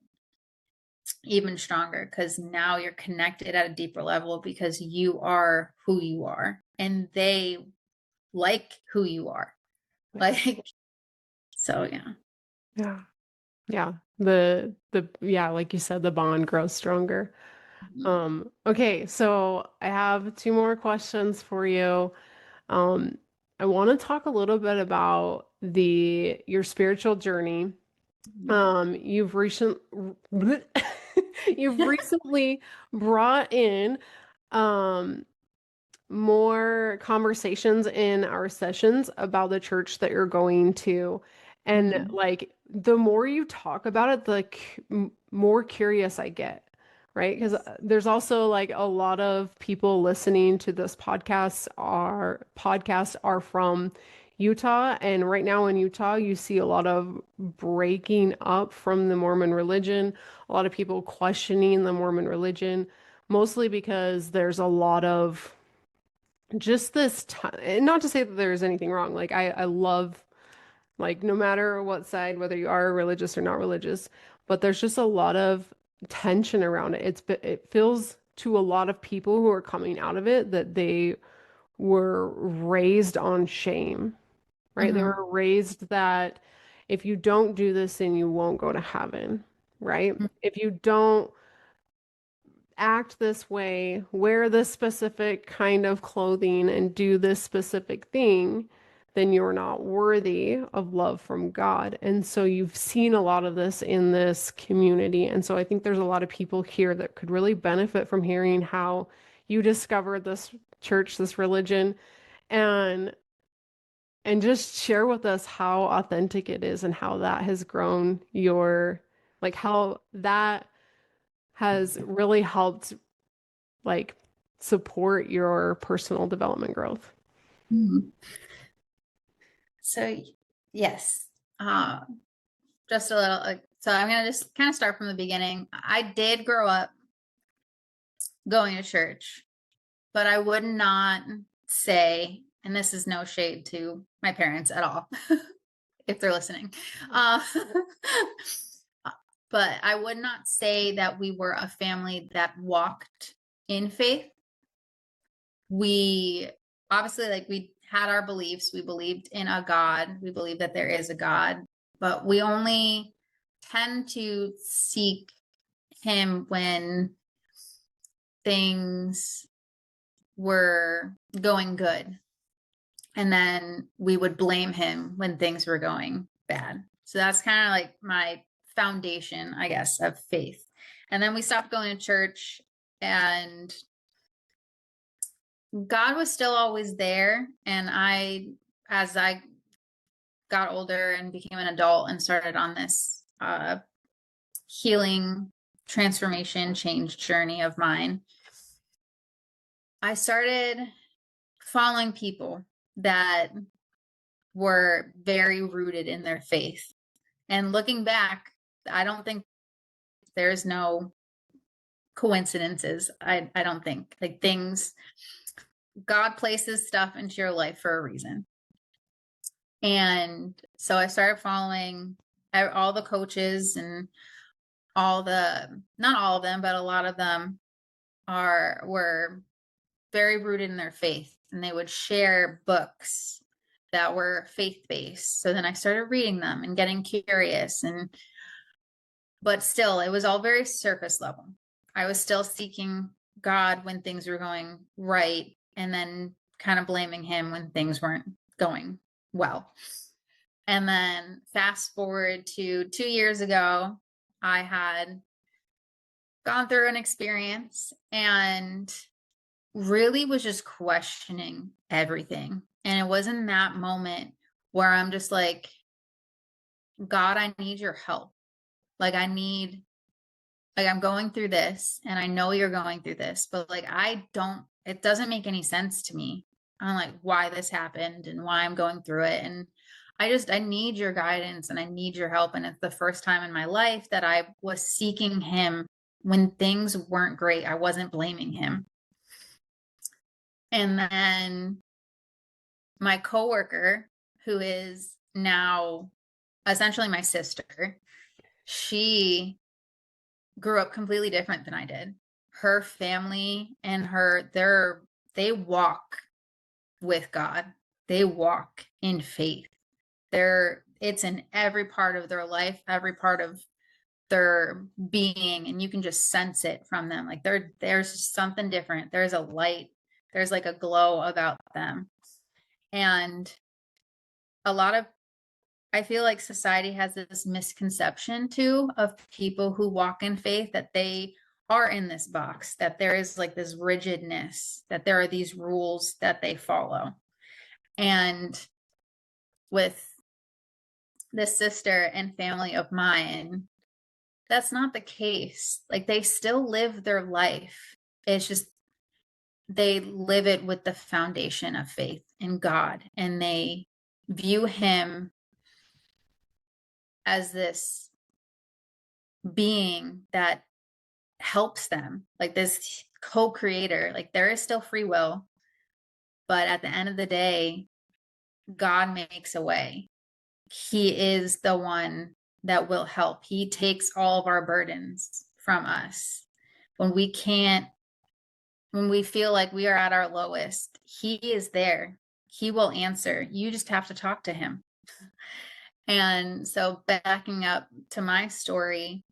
even stronger because now you're connected at a deeper level because you are who you are and they like who you are. Like, so yeah. Yeah. Yeah. Yeah, like you said, the bond grows stronger. Mhm. Okay, so I have two more questions for you. Um, I want to talk a little bit about the your spiritual journey. You've you've recently brought in um more conversations in our sessions about the church that you're going to. And Mhm. like the more you talk about it, the more curious I get, right? Because Yes. there's also like a lot of people listening to this podcast are from Utah. And right now in Utah, you see a lot of breaking up from the Mormon religion, a lot of people questioning the Mormon religion, mostly because there's a lot of just this time, not to say that there's anything wrong. Like I love like no matter what side, whether you are religious or not religious, but there's just a lot of tension around it. It feels to a lot of people who are coming out of it that they were raised on shame, right? They Mhm. were raised that if you don't do this, then you won't go to heaven, right? If you don't act this way, wear this specific kind of clothing, and do this specific thing, then you're not worthy of love from God. And so you've seen a lot of this in this community. And so I think there's a lot of people here that could really benefit from hearing how you discovered this church, this religion, and just share with us how authentic it is and how that has grown your, like how that has really helped like support your personal development growth. Mhm. So yes, uh, just a little. So I'm gonna just kind of start from the beginning. I did grow up going to church, but I would not say, and this is no shade to my parents at all, if they're listening. Uh, but I would not say that we were a family that walked in faith. We obviously, like, we had our beliefs. We believed in a God. We believe that there is a God, but we only tend to seek Him when things were going good. And then we would blame Him when things were going bad. So that's kind of like my foundation, I guess, of faith. And then we stopped going to church, and God was still always there. And as I got older and became an adult and started on this healing, transformation, change journey of mine, I started following people that were very rooted in their faith. And looking back, I don't think there's no coincidences. I don't think, like, things, God places stuff into your life for a reason. And so I started following all the coaches and not all of them, but a lot of them were very rooted in their faith, and they would share books that were faith-based. So then I started reading them and getting curious, but still it was all very surface level. I was still seeking God when things were going right, and then kind of blaming Him when things weren't going well. And then fast forward to 2 years ago, I had gone through an experience and really was just questioning everything. And it was in that moment where I'm just like, God, I need your help. Like, I'm going through this and I know you're going through this, but like, it doesn't make any sense to me. I'm like, why this happened and why I'm going through it. And I need your guidance and I need your help. And it's the first time in my life that I was seeking Him when things weren't great. I wasn't blaming Him. And then my coworker, who is now essentially my sister, she grew up completely different than I did. Her family and they walk with God. They walk in faith. It's in every part of their life, every part of their being, and you can just sense it from them. Like there's something different. There's a light, there's like a glow about them. And a lot of I feel like society has this misconception too of people who walk in faith, that they are in this box, that there is like this rigidness, that there are these rules that they follow. And with this sister and family of mine, that's not the case. Like they still live their life. It's just they live it with the foundation of faith in God, and they view him as this being that helps them, like this co-creator. Like there is still free will, but at the end of the day, God makes a way. He is the one that will help. He takes all of our burdens from us. When we can't, when we feel like we are at our lowest, he is there. He will answer. You just have to talk to him. And so backing up to my story,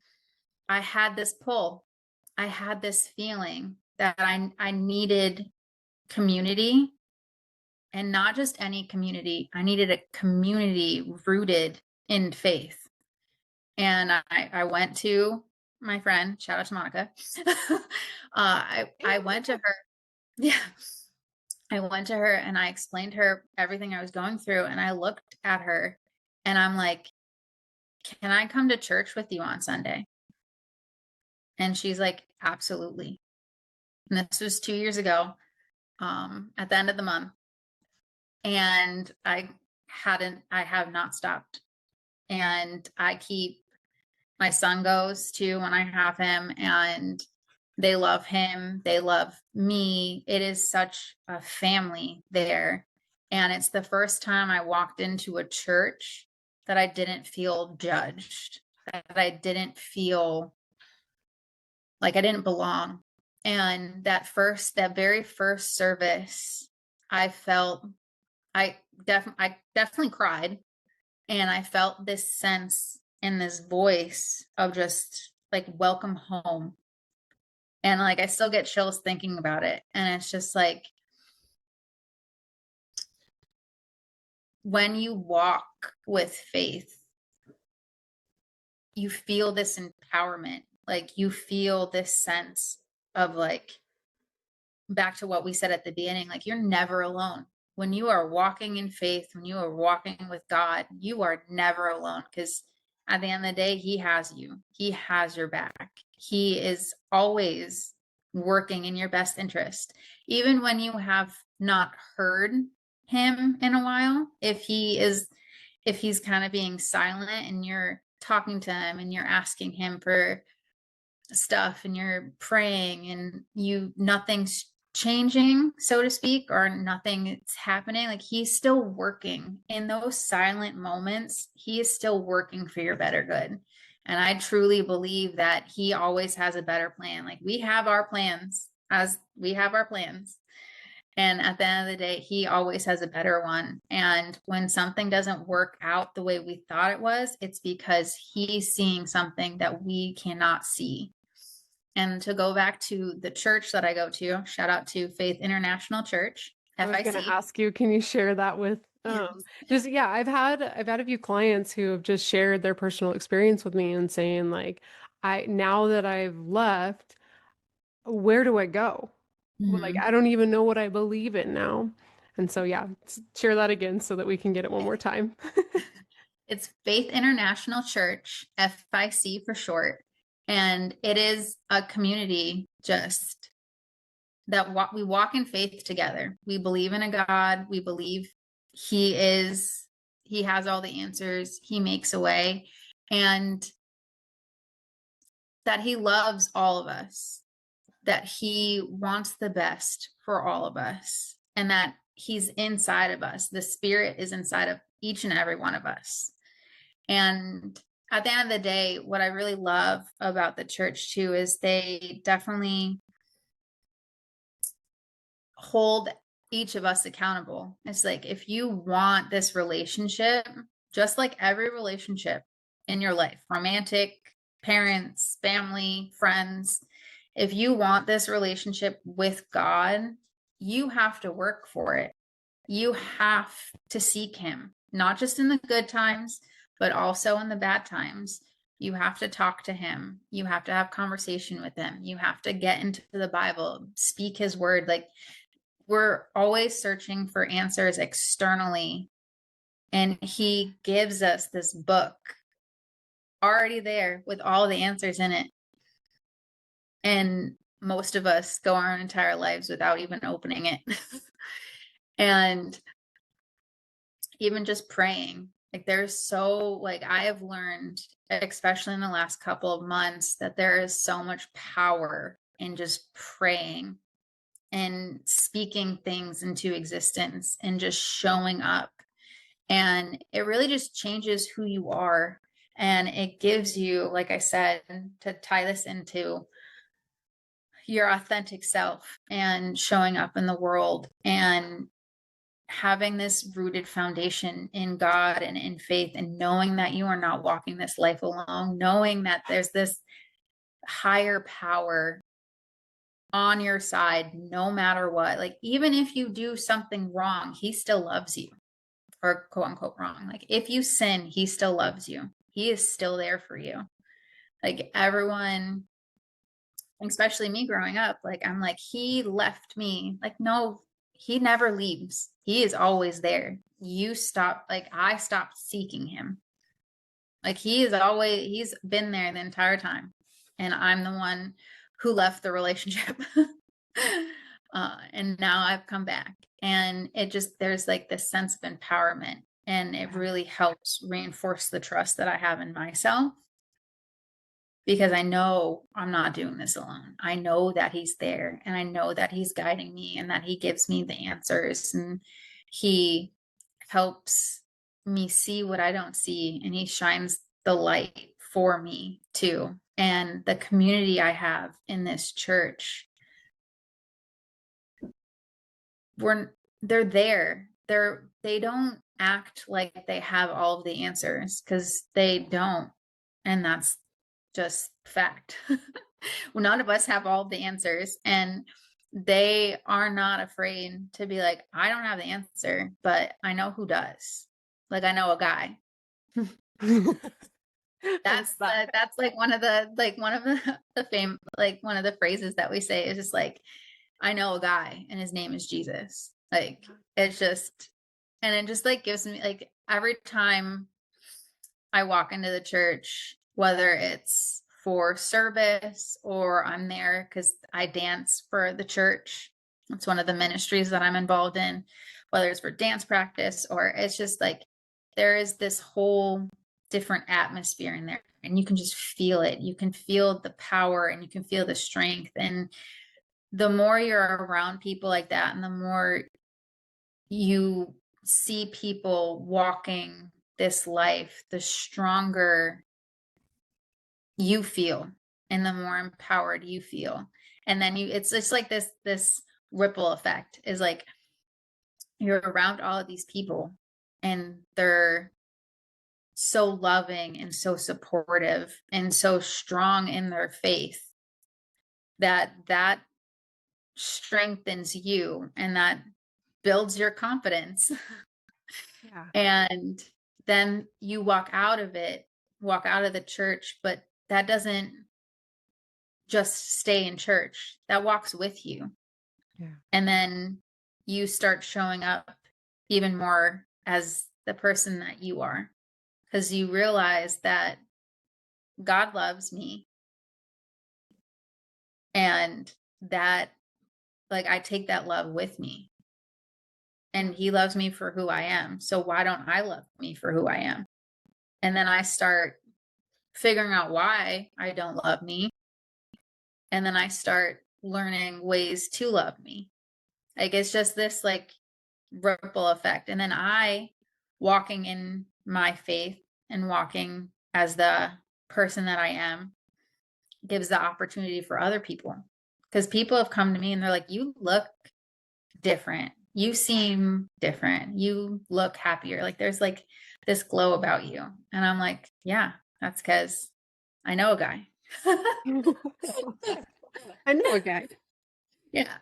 I had this pull. I had this feeling that I needed community, and not just any community. I needed a community rooted in faith. And I went to my friend, shout out to Monica. I went to her. Yeah. I went to her and I explained to her everything I was going through. And I looked at her and I'm like, can I come to church with you on Sunday? And she's like, absolutely. And this was 2 years ago, at the end of the month. And I have not stopped. And my son goes too when I have him, and they love him. They love me. It is such a family there. And it's the first time I walked into a church that I didn't feel judged, that I didn't feel like I didn't belong. And that very first service, I felt, I definitely cried, and I felt this sense in this voice of just like, welcome home. And like, I still get chills thinking about it. And it's just like, when you walk with faith, you feel this empowerment. Like you feel this sense of like, back to what we said at the beginning, like you're never alone. When you are walking in faith, when you are walking with God, you are never alone, because at the end of the day, he has you. He has your back. He is always working in your best interest. Even when you have not heard him in a while, if he's kind of being silent and you're talking to him and you're asking him for stuff and you're praying and nothing's changing, so to speak, or nothing is happening, like he's still working in those silent moments. He is still working for your better good. And I truly believe that he always has a better plan. Like we have our plans, as we have our plans. And at the end of the day, he always has a better one. And when something doesn't work out the way we thought it was, it's because he's seeing something that we cannot see. And to go back to the church that I go to, shout out to Faith International Church, I was going to FIC. ask you, can you share that with just yeah, I've had a few clients who have just shared their personal experience with me and saying like, I now that I've left, where do I go? Well, like Mhm. I don't even know what I believe in now. And so yeah, share that again so that we can get it one more time. It's Faith International Church, FIC for short. And it is a community just that we walk in faith together. We believe in a God. We believe he has all the answers. He makes a way, and that he loves all of us, that he wants the best for all of us, and that he's inside of us. The spirit is inside of each and every one of us. And at the end of the day, what I really love about the church too is they definitely hold each of us accountable. It's like, if you want this relationship, just like every relationship in your life, romantic, parents, family, friends, if you want this relationship with God, you have to work for it. You have to seek Him, not just in the good times, but also in the bad times. You have to talk to Him. You have to have conversation with Him. You have to get into the Bible, speak His word. Like, we're always searching for answers externally, and He gives us this book already there with all the answers in it. And most of us go our entire lives without even opening it. And even just praying, like, there's so, like, I have learned, especially in the last couple of months, that there is so much power in just praying and speaking things into existence and just showing up. And it really just changes who you are. And it gives you, like I said, to tie this into your authentic self and showing up in the world and having this rooted foundation in God and in faith, and knowing that you are not walking this life alone, knowing that there's this higher power on your side no matter what. Like, even if you do something wrong, He still loves you, or quote unquote wrong. Like, if you sin, He still loves you. He is still there for you. Like, everyone, especially me growing up, like, I'm like, He left me. Like, no, He never leaves. He is always there. You stop, like, I stopped seeking Him. Like, He's been there the entire time. And I'm the one who left the relationship. And now I've come back. And it just, there's like this sense of empowerment. And it really helps reinforce the trust that I have in myself, because I know I'm not doing this alone. I know that He's there, and I know that He's guiding me, and that He gives me the answers, and He helps me see what I don't see, and He shines the light for me too. And the community I have in this church, they're there. They don't act like they have all of the answers, because they don't. And that's just fact. Well, none of us have all the answers, and they are not afraid to be like, I don't have the answer, but I know who does. Like, I know a guy. That's like one of the fame, like, one of the phrases that we say is just like, I know a guy and his name is Jesus. Like, it's just, and it just like gives me, like, every time I walk into the church, whether it's for service or I'm there because I dance for the church. It's one of the ministries that I'm involved in, whether it's for dance practice, or it's just like, there is this whole different atmosphere in there, and you can just feel it. You can feel the power, and you can feel the strength. And the more you're around people like that, and the more you see people walking this life, the stronger you feel, and the more empowered you feel. And then it's just like this ripple effect, is like, you're around all of these people, and they're so loving and so supportive and so strong in their faith, that strengthens you, and that builds your confidence. Yeah. And then you walk out of the church, but that doesn't just stay in church. That walks with you. Yeah. And then you start showing up even more as the person that you are, because you realize that God loves me, and that, like, I take that love with me, and He loves me for who I am. So why don't I love me for who I am? And then I start figuring out why I don't love me. And then I start learning ways to love me. Like, it's just this like ripple effect. And then I, walking in my faith and walking as the person that I am gives the opportunity for other people. Because people have come to me and they're like, you look different. You seem different. You look happier. Like there's like this glow about you. And I'm like, yeah, that's because I know a guy. I know a guy. Yeah.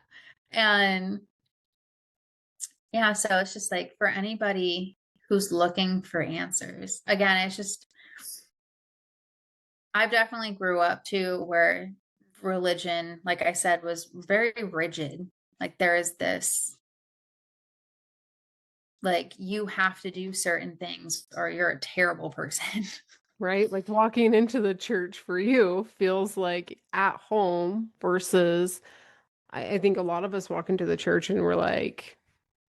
And yeah, so it's just like for anybody who's looking for answers, again, it's just, I've definitely grew up too where religion, like I said, was very rigid. Like there is this, like you have to do certain things or you're a terrible person. Right? Like walking into the church for you feels like at home versus I think a lot of us walk into the church and we're like,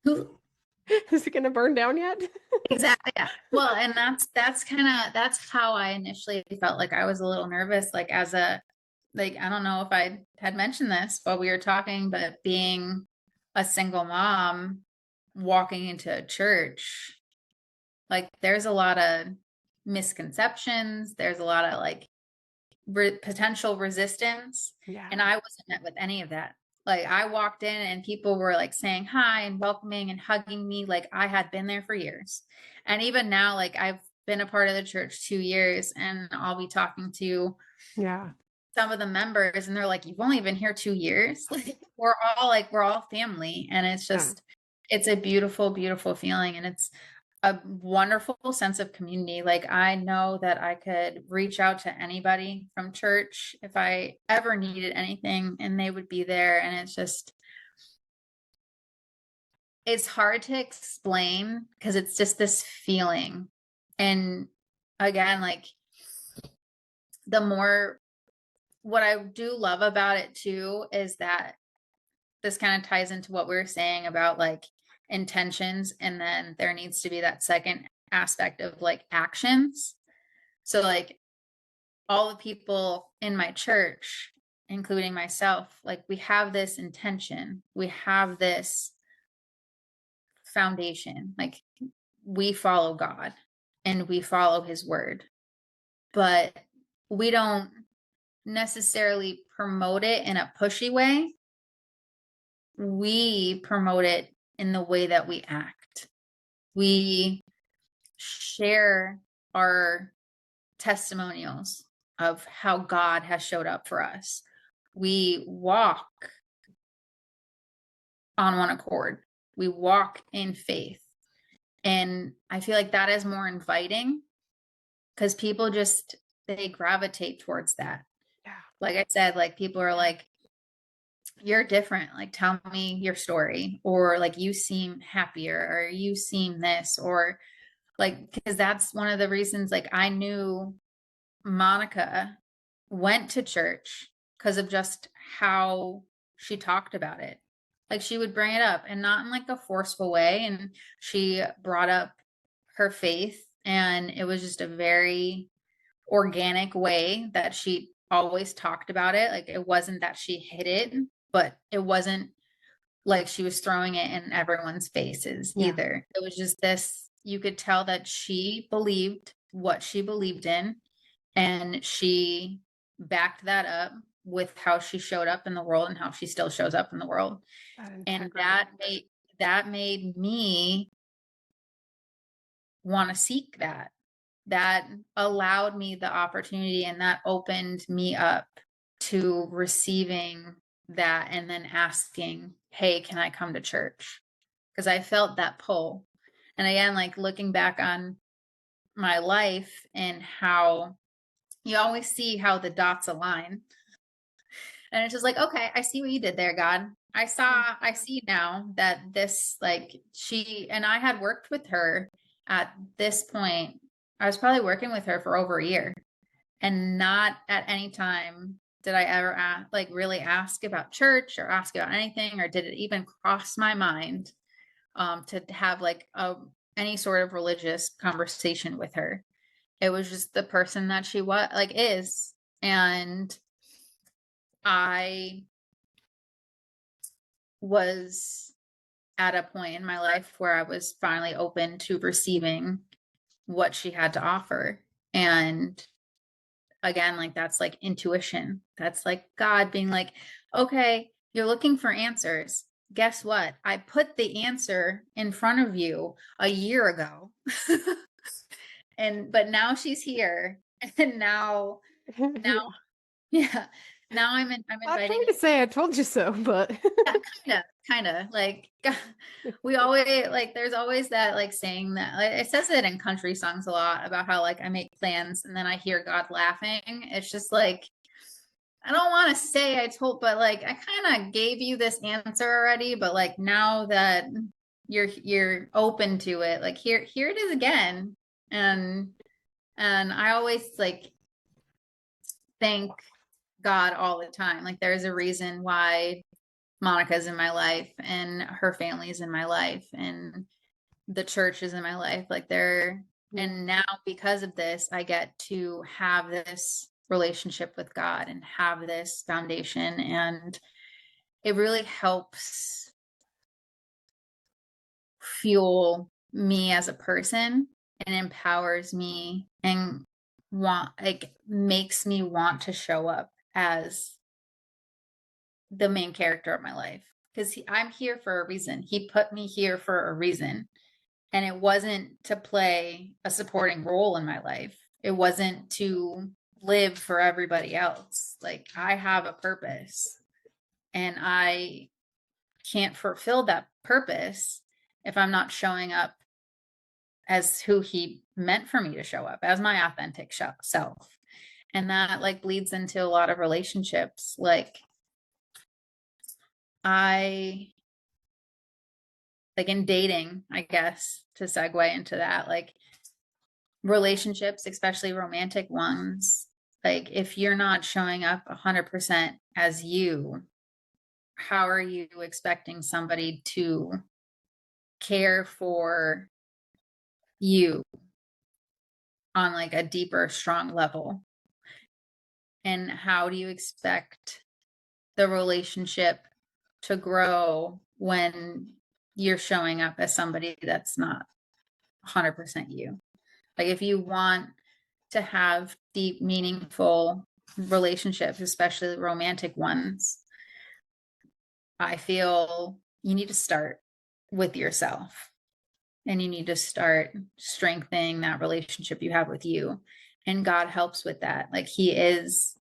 Who is it going to burn down yet? exactly? Yeah. Well, and that's kind of that's how I initially felt like I was a little nervous, like as a like I don't know if I had mentioned this while we were talking, but being a single mom walking into a church, like there's a lot of misconceptions, there's a lot of like potential resistance, Yeah. and I wasn't met with any of that. Like I walked in and people were like saying hi and welcoming and hugging me like I had been there for years. And even now, like I've been a part of the church 2 years and I'll be talking to Yeah. some of the members and they're like, you've only been here 2 years. Like we're all family. And it's Yeah. just it's a beautiful, beautiful feeling. And it's a wonderful sense of community. Like I know that I could reach out to anybody from church if I ever needed anything and they would be there. And it's just it's hard to explain because it's just this feeling. And again, like the more what I do love about it too is that this kind of ties into what we were saying about like intentions, and then there needs to be that second aspect of like actions. So like all the people in my church, including myself, like we have this intention, we have this foundation, like we follow God and we follow his word, but we don't necessarily promote it in a pushy way. We promote it in the way that we act. We share our testimonials of how God has showed up for us. We walk on one accord. We walk in faith. And I feel like that is more inviting because people just they gravitate towards that. Yeah. Like I said, like people are like, you're different. Like tell me your story. Or like you seem happier or you seem this or like because that's one of the reasons like I knew Monica went to church because of just how she talked about it. Like she would bring it up and not in like a forceful way. And she brought up her faith, and it was just a very organic way that she always talked about it. Like it wasn't that she hid it, but it wasn't like she was throwing it in everyone's faces Yeah. either. It was just this, you could tell that she believed what she believed in, and she backed that up with how she showed up in the world and how she still shows up in the world. That And integrity. that made me want to seek that. That allowed me the opportunity and that opened me up to receiving that and then asking, hey, can I come to church? Because I felt that pull. And again, like looking back on my life and how you always see how the dots align. And it's just like, okay, I see what you did there, God. I see now that this, like, she and I had worked with her at this point. I was probably working with her for over a year, and not at any time did I ever like really ask about church or ask about anything, or did it even cross my mind to have like any sort of religious conversation with her. It was just the person that she was, like, is. And I was at a point in my life where I was finally open to receiving what she had to offer. And again, like that's like intuition. That's like God being like, okay, you're looking for answers. Guess what? I put the answer in front of you a year ago. But now she's here. And now, Yeah. yeah, now I'm I'm inviting trying you. to say I told you so, but Yeah, kind of like we always like there's always that like saying that like, it says it in country songs a lot about how like I make plans and then I hear God laughing. It's just like I don't want to say I told, but like I kind of gave you this answer already, but like now that you're open to it, like here it is again. And I always like thank God all the time. Like there's a reason why Monica's in my life and her family's in my life and the church is in my life. Like and now because of this, I get to have this relationship with God and have this foundation. And it really helps fuel me as a person and empowers me and makes me want to show up as the main character of my life because I'm here for a reason. He put me here for a reason. And it wasn't to play a supporting role in my life. It wasn't to live for everybody else. Like I have a purpose and I can't fulfill that purpose if I'm not showing up as who he meant for me to show up as my authentic self. And that like bleeds into a lot of relationships. Like I like in dating, I guess, to segue into that, like relationships, especially romantic ones, like if you're not showing up 100% as you, how are you expecting somebody to care for you on like a deeper, strong level? And how do you expect the relationship to grow when you're showing up as somebody that's not 100% you? Like if you want to have deep, meaningful relationships, especially romantic ones, I feel you need to start with yourself and you need to start strengthening that relationship you have with you. And God helps with that. Like He is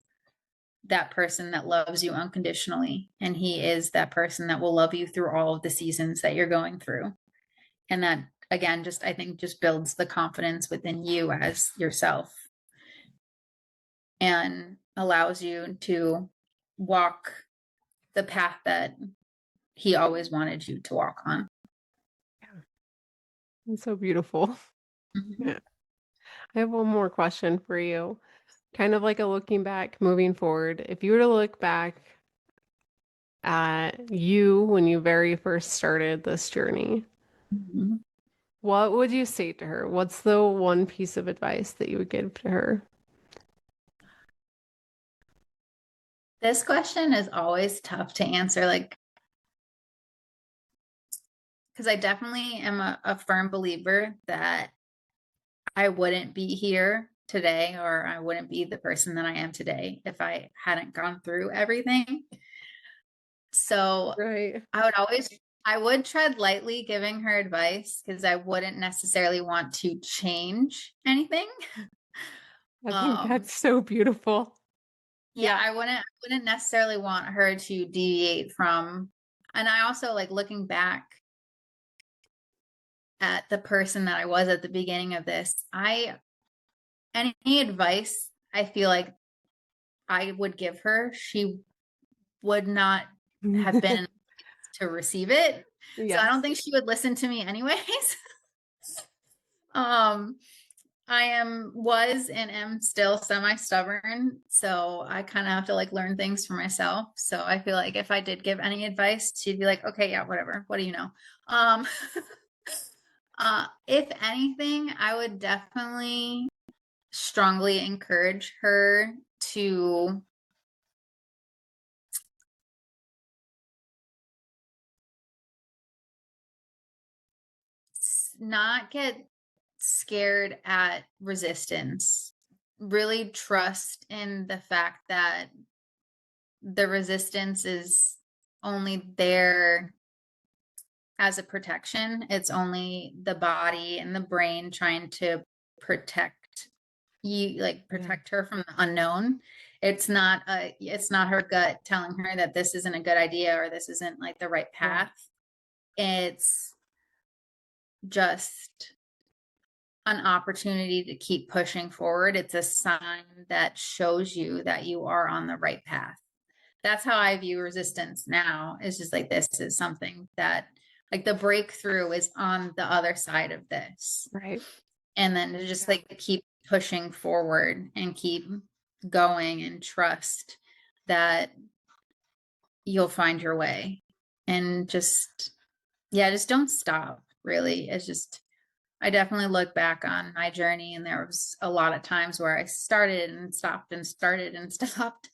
that person that loves you unconditionally. And He is that person that will love you through all of the seasons that you're going through. And that, again, just I think just builds the confidence within you as yourself and allows you to walk the path that He always wanted you to walk on. yeah, it's so beautiful. Mhm. Yeah. I have one more question for you. Kind of like a looking back, moving forward. If you were to look back at you when you very first started this journey, Mhm. what would you say to her? What's the one piece of advice that you would give to her? This question is always tough to answer, like, because I definitely am a firm believer that I wouldn't be here today or I wouldn't be the person that I am today if I hadn't gone through everything. So Right. I would tread lightly giving her advice because I wouldn't necessarily want to change anything. I think Um, that's so beautiful. yeah, Yeah. I wouldn't necessarily want her to deviate from, and I also like looking back at the person that I was at the beginning of this. Any advice I feel like I would give her, she would not have been to receive it. So I don't Yes. think she would listen to me anyways. um was and am still semi stubborn, so I kind of have to like learn things for myself. So I feel like if I did give any advice, she'd be like, "Okay, yeah, whatever. What do you know?" Um if anything, I would definitely strongly encourage her to not get scared at resistance really trust in the fact that the resistance is only there as a protection. It's only the body and the brain trying to protect you, like protect her from the unknown. It's not her gut telling her that this isn't a good idea or this isn't like the right path. It's just an opportunity to keep pushing forward. It's a sign that shows you that you are on the right path. That's how I view resistance now. It's just like, this is something that, like, the breakthrough is on the other side of this. Right. And then to just like keep pushing forward and keep going and trust that you'll find your way. And just, yeah, just don't stop, really. It's just, I definitely look back on my journey, and there was a lot of times where I started and stopped and started and stopped.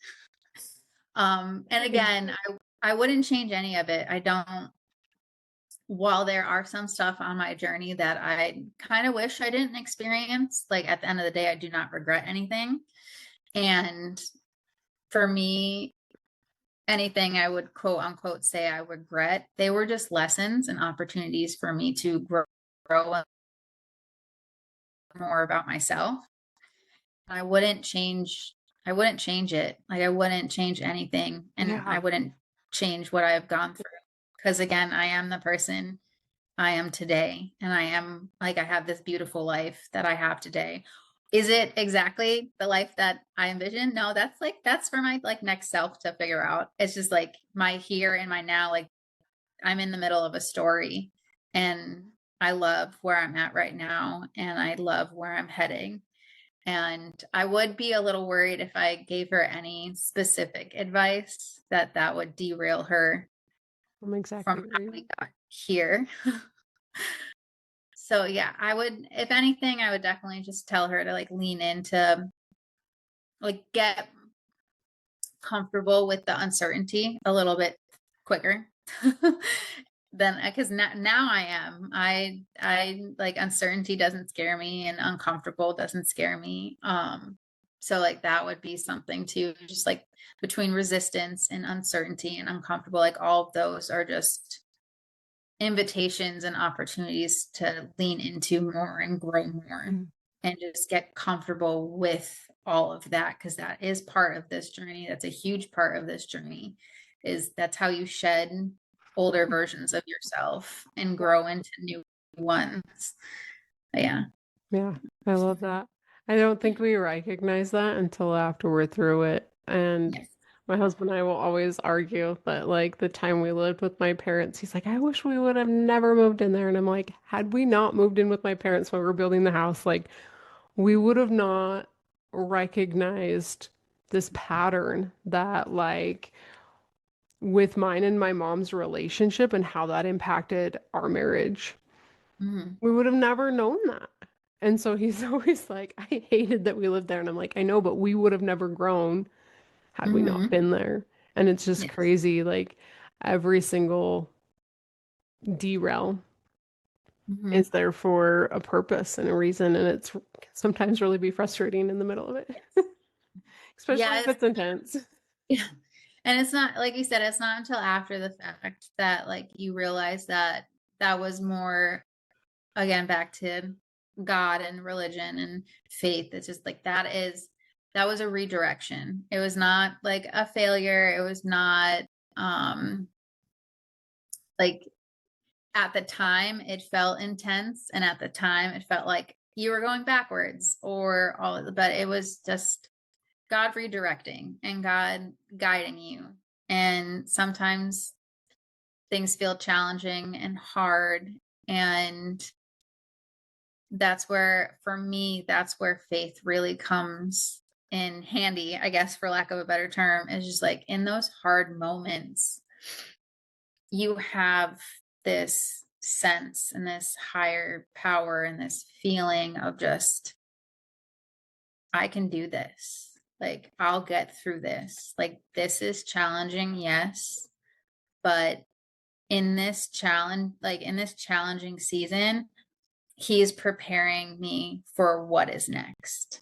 And again, I wouldn't change any of it. I don't, while there are some stuff on my journey that I kind of wish I didn't experience, like at the end of the day, I do not regret anything. And for me, anything I would quote unquote say I regret, they were just lessons and opportunities for me to grow more about myself. I wouldn't change it. Like, I wouldn't change anything, and I wouldn't change what I've gone through. Because again, I am the person I am today, and I am like, I have this beautiful life that I have today. Is it exactly the life that I envisioned? No, that's for my like next self to figure out. It's just like my here and my now. Like, I'm in the middle of a story, and I love where I'm at right now, and I love where I'm heading. And I would be a little worried if I gave her any specific advice that would derail her I'm exactly from where how you we got here. So yeah, I would, if anything, I would definitely just tell her to like lean into, like, get comfortable with the uncertainty a little bit quicker. Then, because now I like, uncertainty doesn't scare me, and uncomfortable doesn't scare me. So like, that would be something too, just like between resistance and uncertainty and uncomfortable, like all of those are just invitations and opportunities to lean into more and grow more, Mm. and just get comfortable with all of that, because that is part of this journey. That's a huge part of this journey. Is that's how you shed older versions of yourself and grow into new ones. But yeah. Yeah, I love that. I don't think we recognize that until after we're through it. And Yes. my husband and I will always argue that, like, the time we lived with my parents, he's like, I wish we would have never moved in there. And I'm like, had we not moved in with my parents when we were building the house, like, we would have not recognized this pattern that, like, with mine and my mom's relationship and how that impacted our marriage. Mm-hmm. We would have never known that. And so he's always like, I hated that we lived there. And I'm like, I know, but we would have never grown had we not Mm-hmm. been there. And it's just Yes. crazy. Like, every single derail Mm-hmm. is there for a purpose and a reason. And it's sometimes really be frustrating in the middle of it, Yes. especially Yeah. if it's intense. Yeah. And it's not, like you said, it's not until after the fact that like you realize that that was more, again, back to God and religion and faith. It's just like, that was a redirection. It was not like a failure. It was not like, at the time it felt intense, and at the time it felt like you were going backwards or all of the, but it was just God redirecting and God guiding you. And sometimes things feel challenging and hard. And that's where, for me, that's where faith really comes in handy, I guess, for lack of a better term. Is just like, in those hard moments, you have this sense and this higher power and this feeling of just, I can do this. Like, I'll get through this. Like, this is challenging, yes, but in this challenge, like in this challenging season, he is preparing me for what is next.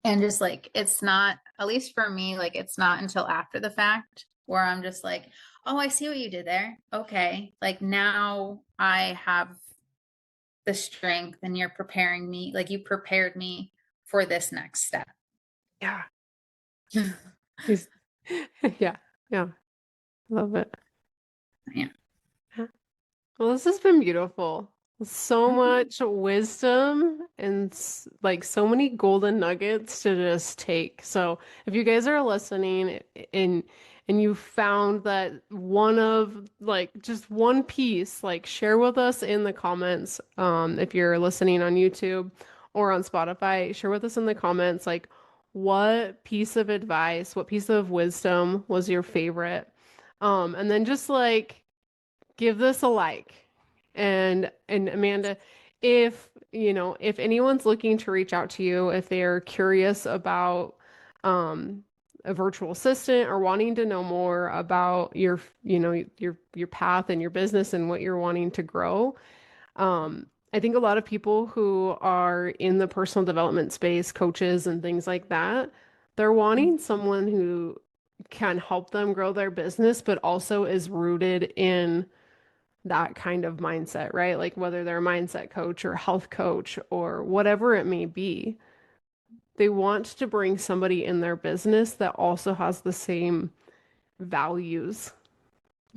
And just like, it's not, at least for me, like, it's not until after the fact where I'm just like, oh, I see what you did there. Okay. Like, now I have the strength and you're preparing me, like, you prepared me for this next step. Yeah. He's, yeah. Yeah. Love it. Yeah. Well, this has been beautiful. So Mhm. much wisdom and like so many golden nuggets to just take. So, if you guys are listening and you found that one of like just one piece, like share with us in the comments. If you're listening on YouTube or on Spotify, share with us in the comments like what piece of advice, what piece of wisdom was your favorite. And then just like give this a like. And Amanda, if if anyone's looking to reach out to you, if they're curious about um a virtual assistant or wanting to know more about your your path and your business and what you're wanting to grow, I think a lot of people who are in the personal development space, coaches and things like that, they're wanting someone who can help them grow their business, but also is rooted in that kind of mindset, right? Like whether they're a mindset coach or health coach or whatever it may be, they want to bring somebody in their business that also has the same values.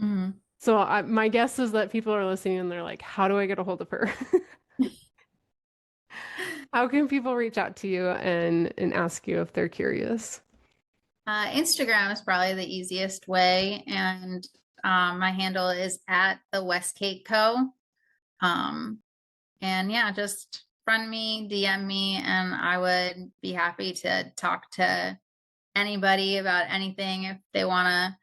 Mhm. So my guess is that people are listening and they're like, how do I get a hold of her? How can people reach out to you and ask you if they're curious? Instagram is probably the easiest way, and my handle is at the Westgate Co. Um, and yeah, just friend me, DM me, and I would be happy to talk to anybody about anything if they want to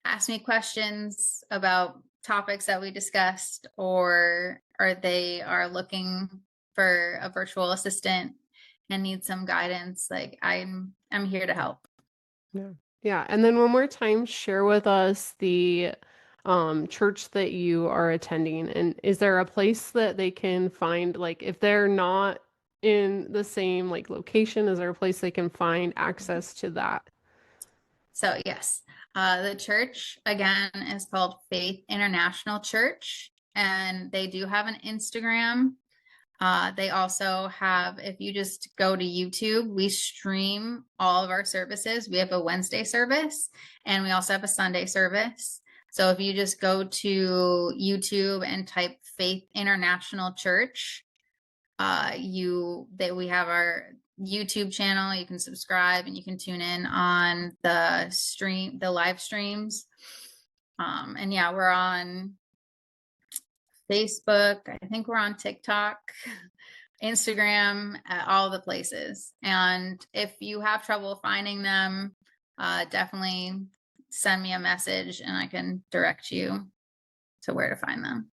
ask me questions about topics that we discussed, or they are looking for a virtual assistant and need some guidance. Like, I'm here to help. Yeah. Yeah. And then one more time, share with us the church that you are attending. And is there a place that they can find, like if they're not in the same like location, is there a place they can find access to that? So yes, the church again is called Faith International Church, and they do have an Instagram. They also have, if you just go to YouTube, we stream all of our services. We have a Wednesday service and we also have a Sunday service. So if you just go to YouTube and type Faith International Church, we have our YouTube channel. You can subscribe and you can tune in on the live streams. And yeah, we're on Facebook. I think we're on TikTok, Instagram, all the places. And if you have trouble finding them, definitely send me a message and I can direct you to where to find them.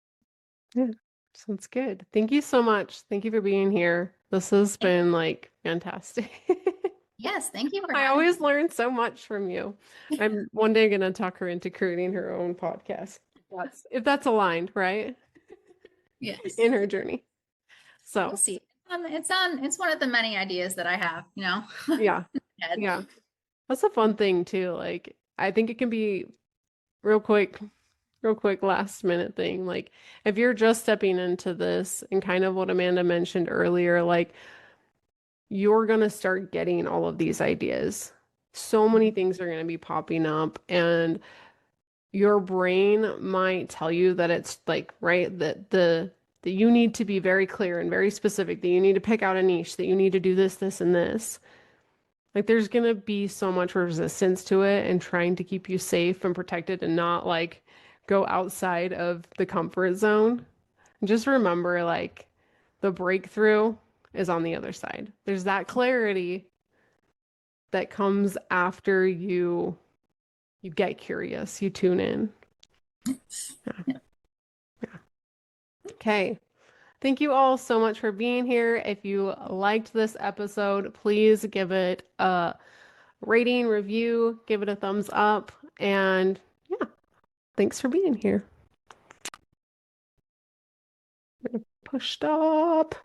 Yeah. Sounds good. Thank you so much. Thank you for being here. This has been like fantastic. Yes, thank you for I having always me. learn so much from you. I'm one day gonna talk her into creating her own podcast. If that's aligned, right? Yes, In her journey. we'll So, see. It's one of the many ideas that I have, yeah. head. Yeah. That's a fun thing too. Like, I think it can be real quick, real quick last minute thing. Like, if you're just stepping into this and kind of what Amanda mentioned earlier, like you're gonna start getting all of these ideas. So many things are gonna be popping up, and your brain might tell you that it's like, right, that you need to be very clear and very specific, that you need to pick out a niche, that you need to do this, this, and this. Like there's gonna be so much resistance to it and trying to keep you safe and protected and not like go outside of the comfort zone. Just remember like the breakthrough is on the other side. There's that clarity that comes after you get curious, you tune in. Yeah. Yeah. Okay. Thank you all so much for being here. If you liked this episode, please give it a rating, review, give it a thumbs up, and yeah, thanks for being here. Push stop.